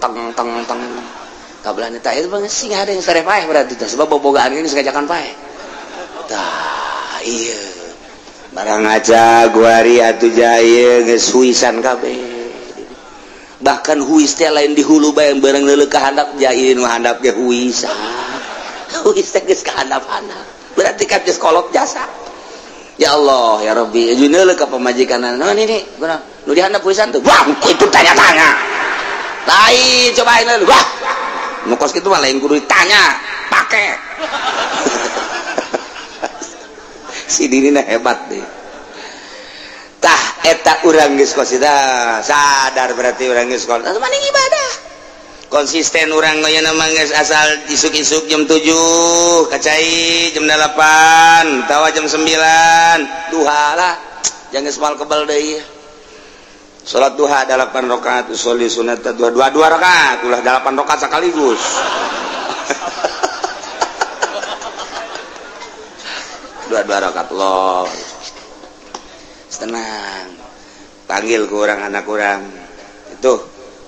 kabelan eta ieu mah sing hade sare paeh berarti teh sebab bobogaan geus ngajakan paeh tah ieu barang aja guari atuh jaya geus huisan kabeh bahkan huis teh lain di hulu bae bareng leuleuh ka handap jaya nu handap ge huisan huis teh geus ka handap-handap berarti kan geus kolot jasa ya Allah ya Rabbi ajuneuleuh ka pamajikanna naon ini kurang nu dihandap huisan tuh wah itu tanya-tanya lain cobain dulu wah nu kos kitu mah lain kudu ditanya pake si dirina hebat deh tah eta urang geus kosida sadar berarti urang geus kos asa maning ibadah konsisten urang nya mah geus asal isuk-isuk jam 7 kacai jam 8 tawa jam 9 duha lah jangan semal kebal deui salat duha 8 rakaat usolli sunat 2 rakaat ulah 8 rakaat sekaligus dua rakaat loh tenang panggil ke orang anak orang itu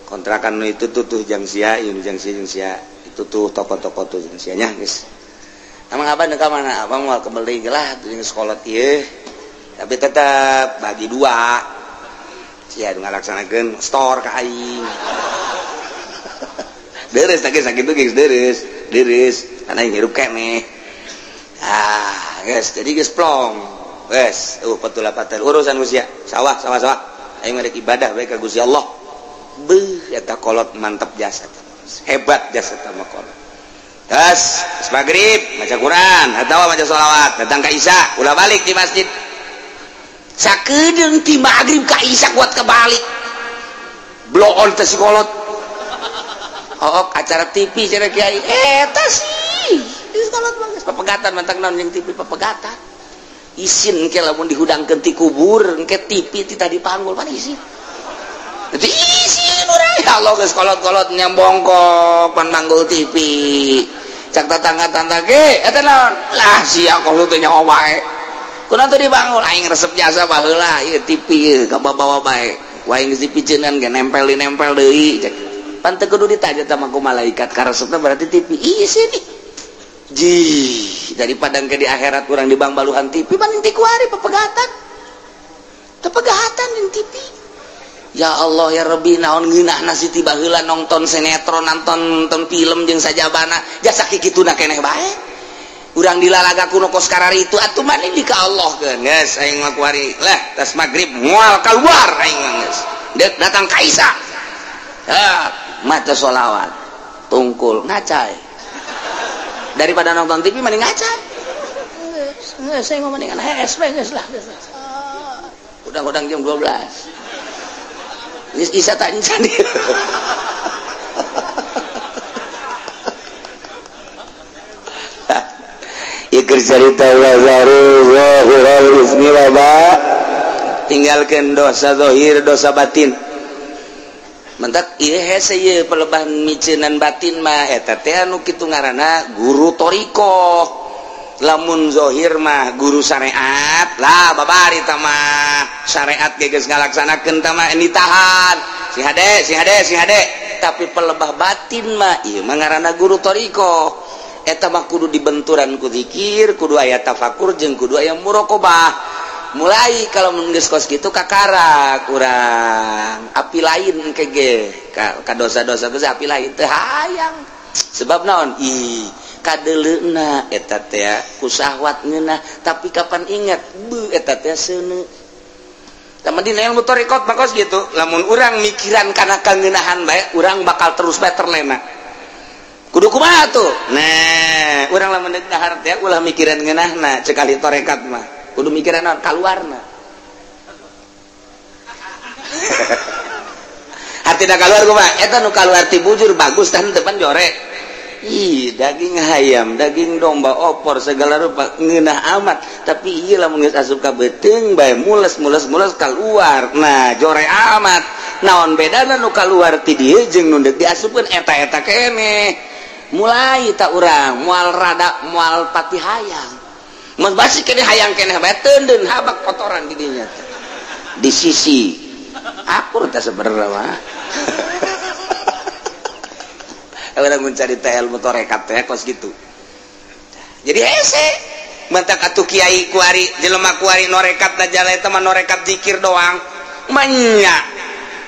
kontrakan itu tuh jang sia itu tuh toko-toko tuh jang sianya guys emang abang ke mana abang mau kembali lah tuh sekolah ieu tapi tetap bagi dua sia ngalaksanakeun store ka aing deres sakit guys deres karena yang hirup keneh guys jadi guys plong guys patula patel urusan usia sawah aing merek ibadah bae ka Gusti Allah beuh eta kolot mantep jasa hebat jasa tah kolot tas maghrib maca Quran atawa maca sholawat datang ka isya ulah balik di masjid sakedeung ti magrib ka isya kuat kebalik blow on teh sikolot acara TV cara kiai eta sih di sekolot mah papegatan mantang naon jeung TV papegatan isin ke lamun dihudangkeun ti kubur engke TV ti tadi panggul pan isin jadi isin urang ya Allah geus kolot-kolot nyambongkok pan panggul TV cak tetangga-tetangga ge eta naon lah sia kalau teh nyawa wae kunaon teh dibangun aing resep jasa baheula ieu TV ieu ka bawa bae wae geus dipiceunan ge nempel deui cek pan teu kudu ditanya sama ku malaikat karesepna berarti TV isin daripada engke di akhirat urang dibang baluhan TV banding ti kuari papegatan yang TV ya Allah ya Rabbi naon ngeunahna si ti baheula nonton sinetron nonton film jeung sajabana jasa kikituna keneh bae urang dilalaga kuno kos karari itu atuh mani di ka Allah keun geus aing mah kuari lah tas magrib moal keluar aing mah geus datang kaisa mata sholawat tungkul ngacai daripada nonton TV mending ngacai geus saya ngomong dengan HSP geus lah udang-udang jam 12 geus isa tanya dia ikir cerita wazaru zahiral ismi waba tinggalkan dosa zahir dosa batin mentak ieu hese ieu pelebah miceunan batin mah eta teh anu kitu ngaranna guru toriko lamun zahir mah guru syariat lah babari tah mah syariat ge geus ngalaksanakeun tah mah nitahan si hade tapi pelebah batin mah ieu mah ngaranna guru toriko eta mah kudu dibenturan ku zikir kudu aya tafakur jeung kudu aya muraqabah mulai kalau geus kos kitu kakara kurang api lain kege ka dosa-dosa geus api lain teu hayang sebab naon kadeleuna eta teh ku syahwat ngeunah tapi kapan ingat eta teh seuneu tama dina ilmu tarekat mah kos kitu lamun urang mikiran kana kangeunahan bae urang bakal terus bae terlena kudu kumaha tuh nah urang lamun deuk dahar teh ulah mikiran ngeunahna ceuk ahli tarekat mah kudu mikiran naon kaluarna artina kaluar kumaha eta nu kaluar ti bujur bagus tah depan jorek daging hayam daging domba opor segala rupa ngeunah amat tapi ieu lamun geus asup ka beuteung bae mules kaluar nah jore amat naon bedana nu kaluar ti dieu jeung nu deuk diasupkeun eta keneh mulai tak urang moal rada moal pati hayang mun basi keneh hayang keneh bae teundeun habak kotoran di dinya di sisi akur teh sebenarnya mah orang mencari ilmu tarekat teh kos gitu jadi hese mentak atuh kiai kuari jelema kuari norekat najala eta mah norekat zikir doang manya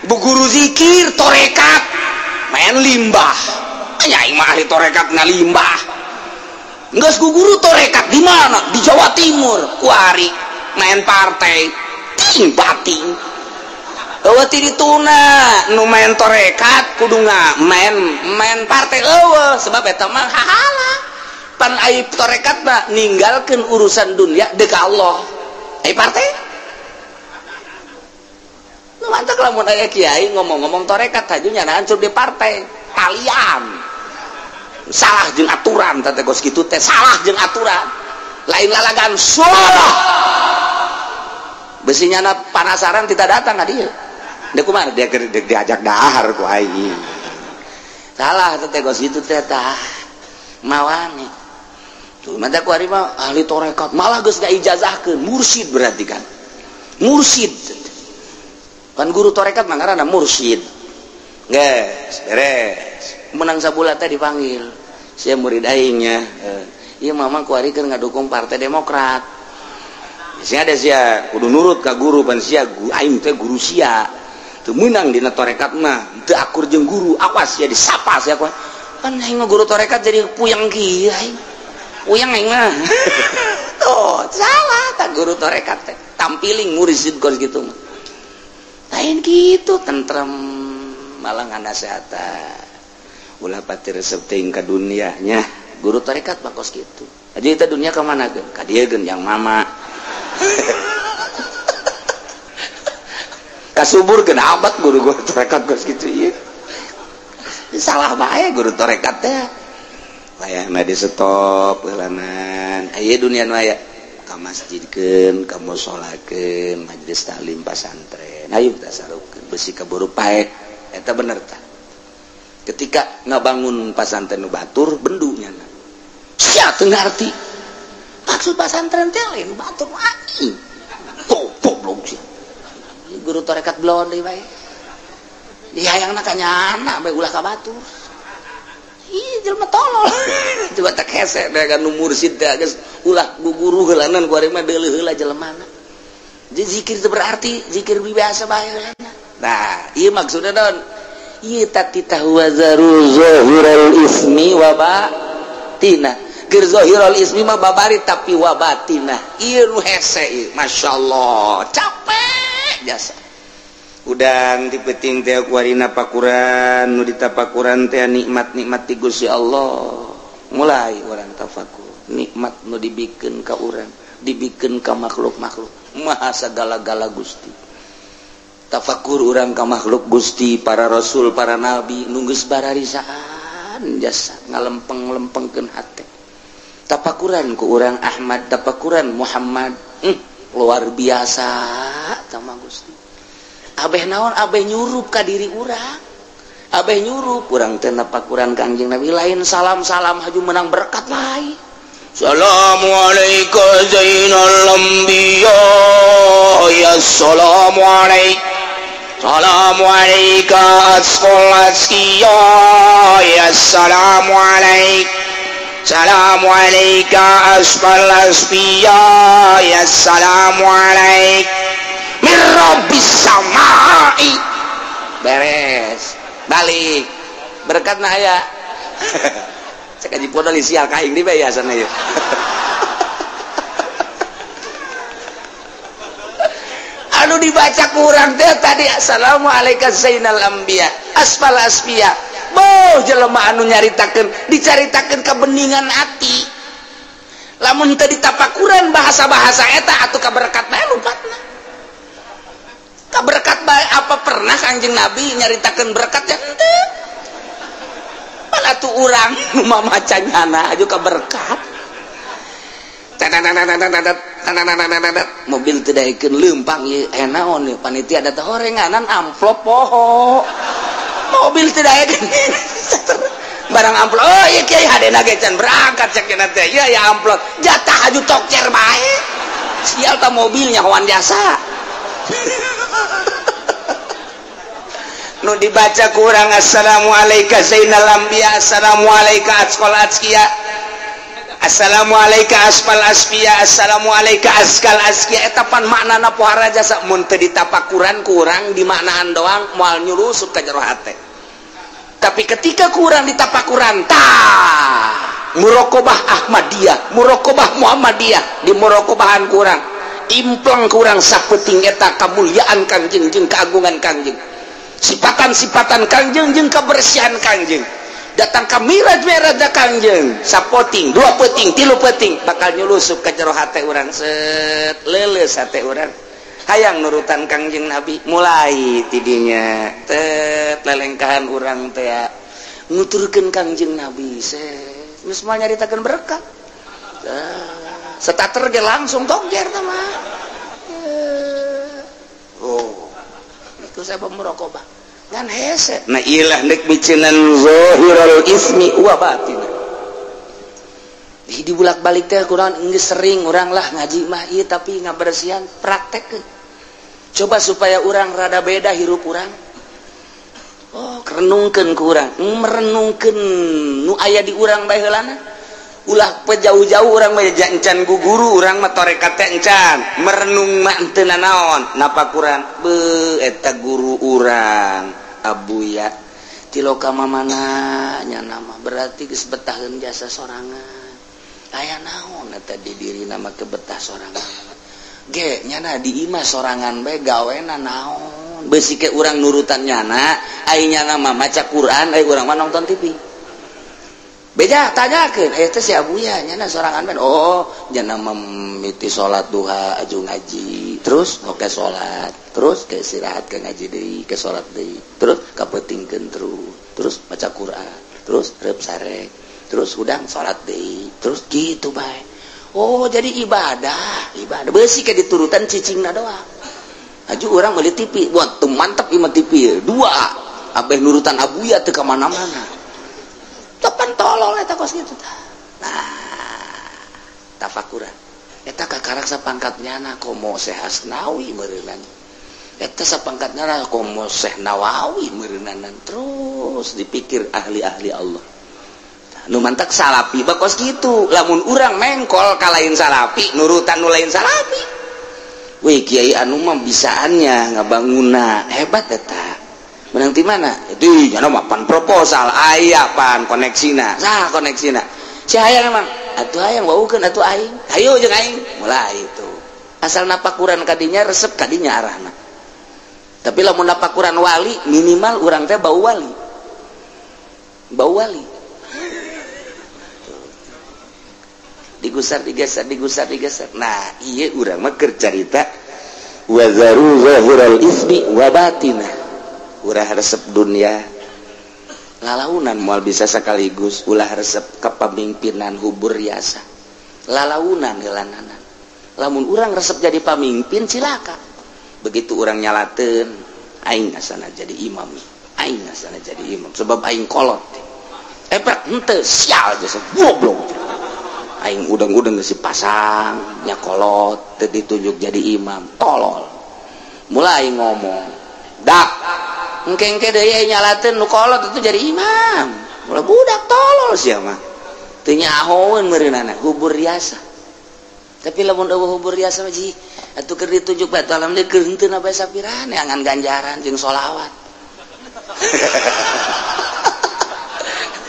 bu guru zikir tarekat main limbah nyai mah ahli tarekat ngalimbah geus guru tarekat di mana di Jawa Timur kuari main partai ting bating eueuh ti dituna nu main tarekat kudu main partai eueuh sebab eta mah hahala pan aya tarekat mah ninggalkeun urusan dunia deuk Allah aya partai nu mantep lamun aya kiai ngomong-ngomong tarekat haju nyana hancur di partai kalian salah jeung aturan teh gos kitu teh salah jeung aturan lain lalagan salah besinya panasaran tidak datang ka dieu dia kumaha dia diajak dahar ku aing salah teh gos itu teh tah mawane tuh mata ku ari mah ahli tarekat malah geus ngaijazahkeun mursyid berarti kan mursyid kan guru tarekat mah ngaranna mursyid geus beres menang sabulat teh dipanggil sia murid aingnya ieu mama ku ari keur ngadukung partai Demokrat sia ada sia kudu nurut ka guru pan sia aing teh guru sia teu meunang dina tarekat mah teu akur jeung guru awas ya disapa sia kan aing mah guru tarekat jadi puyeng kieu aing puyeng aing mah tuh salah tak guru tarekat teh tampiling mursyid kos kitu mah lain kitu tentrem malah nganasehatan ulah pati resep teuing ka dunianya guru tarekat mah kos kitu aja eta dunia ka mana geun ka dieu geun yang mama kasubur kena abad guru torekat geus kitu ieu salah bae guru torekat teh layakna di stop heulanan aya dunia nu aya ka masjidkeun ka musolakeun majelis taklim pasantren ayo kita sarupkeun besi kaburu pae eta bener tah ketika ngabangun pasantren nu batur bendu nyana sia teu ngarti maksud pasantren teh lain batur anjing goblok sia guru torekat belon deui bae dihayangna ka nyana bae ulah ka batur ih jelema tolol coba tak hese da nu mursid teh geus ulah guguru heulanan ku ari mah deuleuh heula jelemana jadi zikir teh berarti zikir biasa bae heulana nah ieu maksudna naon ieu tatita huwa zahirul ismi wa batina keur zahirul ismi mah babari tapi wa batina ieu nu hese ieu masyaallah capek jasa udang dipeting teh ku arina pakuran nu ditapakuran teh nikmat-nikmat ti Gusti Allah mulai urang tafakur nikmat nu dibikeun ka urang dibikeun ka makhluk-makhluk maha sagala-gala Gusti tafakur urang ka makhluk Gusti para rasul para nabi nu geus bararisaan jasa ngalempeng-lempengkeun hate tapakuran ku urang Ahmad tapakuran Muhammad luar biasa sama Gusti abeh naon abeh nyurup ka diri urang abeh nyurup urang teh napakuran Kangjeng Nabi lain salam-salam haju menang berkat lain Assalamualaikum zainal anbiya ya Assalamualaikum asqal asqiya ya Assalamualaikum asqal asqiya ya Assalamualaikum min rabbis samai beres balik berkat na aya cek aji podol sial kaing di bae asana ieu anu dibaca ku urang teh tadi assalamualaikum zainal anbiya asfal asfiya boh jelema anu nyaritakeun dicaritakeun kabeningan ati lamun teu ditapakuran bahasa-bahasa eta atuh kaberkat bae lupatna berkat baik apa pernah Kangjeng Nabi nyaritakeun berkat ya henteu malah tuh urang nu mamacanyana aju ka berkat mobil teu daekeun leumpang ieu aya naon ieu panitia da teh horenganan amplop poho mobil teu daekeun barang amplop oh ieu kiai hadena ge can berangkat cek teh ieu ya amplop jatah aju tokcer bae sial ta mobilnya hoan jasa nu dibaca kurang assalamualaikum zainal anbiya assalamualaikum asqal asqiya assalamualaikum asfal asfiya assalamualaikum asqal asqiya eta pan maknana pohara jasa mun teu ditapakuran kurang dimaknaan doang moal nyurusup ka jero hate tapi ketika kurang ditapakuran muraqabah Ahmadiyah muraqabah Muhammadiyah di muraqabahan kurang implang kurang sapeting eta kamulyaan Kangjeng jeung keagungan Kangjeng sipatan-sipatan Kangjeng jeung kebersihan Kangjeng datang ka miraj-miraj da Kangjeng sapoting dua peuting tilu peuting bakal nyulusup ka jero hate urang set leuleus hate urang hayang nurutan Kangjeng Nabi mulai tidinya tet lelengkahan urang teh nguturkeun Kangjeng Nabi set geus moal nyaritakeun berkat starter ge langsung togger teh mah oh itu saya pemuraqabah ngan hese nah ilah nek micenan zahirul ismi wa batin di bulak-balik teh kurang geus sering urang lah ngaji mah ieu tapi ngabersihan praktekkeun coba supaya urang rada beda hirup urang oh renungkeun ku urang merenungkeun nu aya di urang bae heulana ulah pejauh-jauh orang mah encan guguru orang mah torekat teh encan merenung mah teu naon napakuran beuh eta guru urang abuya tiloka mamana nya nama berarti geus betahkeun jasa sorangan aya naon eta di dirina mah kebetah sorangan ge nyana di imah sorangan bae gawena naon beusi ke urang nurutan nyana ai nyana mah maca Quran ai urang mah nonton TV. beja tanyakeun teh si abuya nyana sorangan ben nyana memiti salat duha aju ngaji terus oke salat terus ke istirahat ke ngaji deui ke salat deui terus kapetingkeun terus baca Quran terus reup sarek terus udang salat deui terus gitu bae jadi ibadah beusi ke diturutan cicingna doang aju urang meuli TV buat tuh mantep imah TV dua abeh nurutan abuya teu ka mana-mana tepan tolol eta kos kitu tah. Nah, tafakuran. Eta kakarak sapangkatnyana komo Syekh Asnawi meureunan. Eta sapangkatnyana komo Syekh Nawawi meureunan terus dipikir ahli-ahli Allah. Nu mantak salapi bakos kitu. Lamun urang mengkol ka lain salapi, nurutan nu lain salapi. Weh kiai anu mah bisaannya ngabangunna hebat eta. Menang di mana? Itu jangan mapan proposal, ayah pan koneksina, koneksina. Si hayang emang, atuh hayang waukeun atuh aing, hayu jeung aing, mulai itu. Asal napakuran kadinya resep kadinya arahna. Tapi lamun napakuran wali minimal urang teh bau wali. Digusar digeser. Nah, ieu urang mah keur carita wa zaru zahiral ismi wa batinah. Ulah resep dunia lalaunan moal bisa sekaligus ulah resep kepemimpinan hubur riasa lalaunan gelananan lamun urang resep jadi pamimpin silakan begitu urang nyalateun aing asana jadi imam sebab aing kolot epek henteu sial geus goblok aing udang-udang geus dipasang nya kolot teu ditunjuk jadi imam tolol mulai ngomong dak engke deui nyalateun nu kolot itu jadi imam. Ulah budak tolol sia mah. Teu nyahoeun meureunana hubur riasa. Tapi lamun eueuh hubur riasa mah ji atuh keur ditunjuk bae alhamdulillah keur henteu na bae sapirane angan ganjaran jeung sholawat.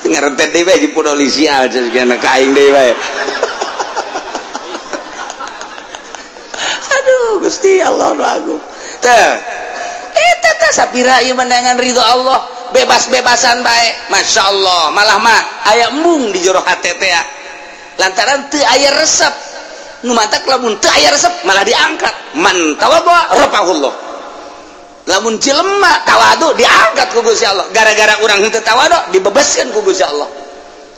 Ngarentet deui bae di polisial cenah ka aing deui bae. Aduh Gusti Allah nu agung. Teh sapira ieu menangan ridho Allah bebas-bebasan bae Masya Allah malah mah aya embung di jero hate teh lantaran teu aya resep nu mantak lamun teu aya resep malah diangkat man tawadhu rafa'ullah lamun jelema tawadhu diangkat ku Gusti Allah gara-gara urang henteu tawadhu dibebaskeun ku Gusti Allah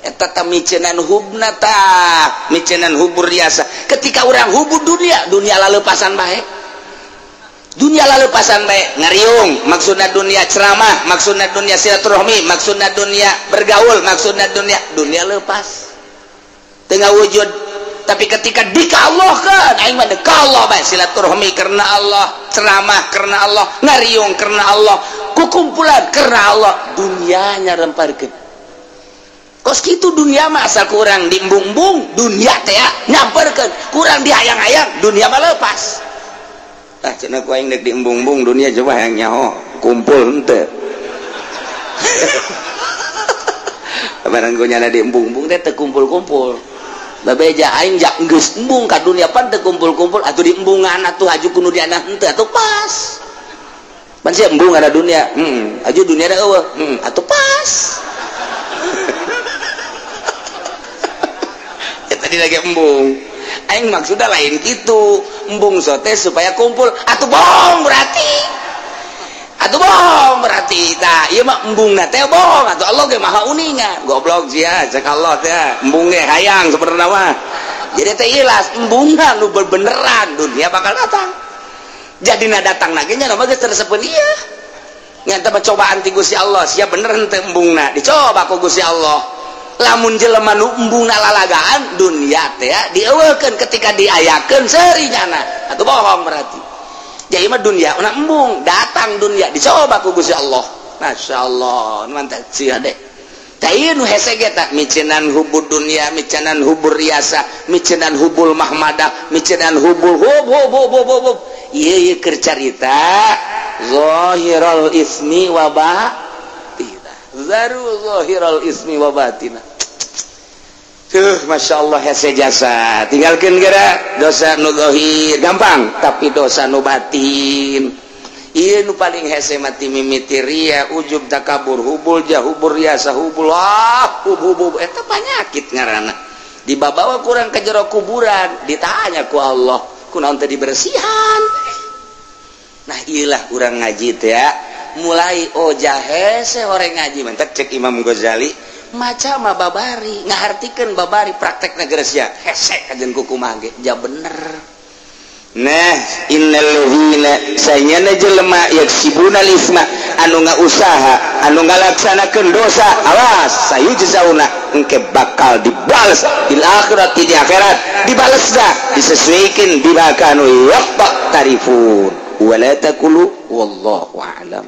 eta tah micenan hubna tah micenan hubur riasa ketika urang hubur dunia laleupasan bae dunia lalu pasan baik ngariung maksudna dunia ceramah maksudna dunia silaturahmi maksudna dunia bergaul maksudna dunia lepas tengah wujud tapi ketika dikallahkan aing mah dekallah bae silaturahmi karena Allah ceramah karena Allah ngariung karena Allah kukumpulan karena Allah dunianya remparkeun kos kitu dunia mah asal kurang diembung-embung dunia teh nyamperkeun kurang dihayang-hayang dunia mah lepas cenah ku aing dek diembung-embung dunia coba yang nyaho kumpul henteu barang ku nyana diembung-embung teh teu kumpul-kumpul babeja aing jak geus embung ka dunia pan teu kumpul-kumpul atuh diembungan atuh aju ku nu diana henteu atuh pas pan sia embung ada dunia aju dunia da eueuh atuh pas eta di lagi embung aing maksudnya lain gitu embung sote supaya kumpul atuh bohong berarti tah ieu mah embungna teh bohong atuh Allah ge maha uningan goblok sia cek Allah teh embung ge hayang sebenarnya mah jadi teh ilas embungna nu beneran dunia bakal datang jadina datang lagi nya mah geus teresepeun ieu nya teh cobaan ti Gusti Allah sia bener henteu embungna dicoba ku Gusti Allah lamun jelema nu embungna lalagaan dunia teh dieuweukeun ketika diayakeun serinyana atuh bohong berarti jadi mah dunia una embung datang dunia dicoba ku Gusti Allah masyaallah mantap sia deh tah ieu nu hese ge tah micenan hubur dunia micenan hubur riasa micenan hubul mahmadah micenan hubul hub ieu keur carita zahirul ismi wa zaru zahiral ismi wa batina Masya Allah hese jasa tinggalkan gara dosa nu zahir gampang tapi dosa nu batin Ieu nu paling hese mati mimitiria ujub takabur hubul jahubur riasa hubul hubub eta panyakit ngaranna dibawa kurang ke jero kuburan ditanya ku Allah kunaon teh dibersihan. Nah iyalah urang ngaji teh ya mulai hese orang ngaji mentek cek Imam Ghazali maca mah babari ngahartikeun babari praktek geusnya hese kajen kukumaha ge ja bener. Nah innal ladzina sayana jelema yaksibuna lisma anu ngausaha anu ngalaksanakeun dosa awas sayujzauna engke bakal dibales di akhirat di akhirat dibales dah disesuaikan bima kanu yaqta tarifun wala taqulu wallahu a'lam.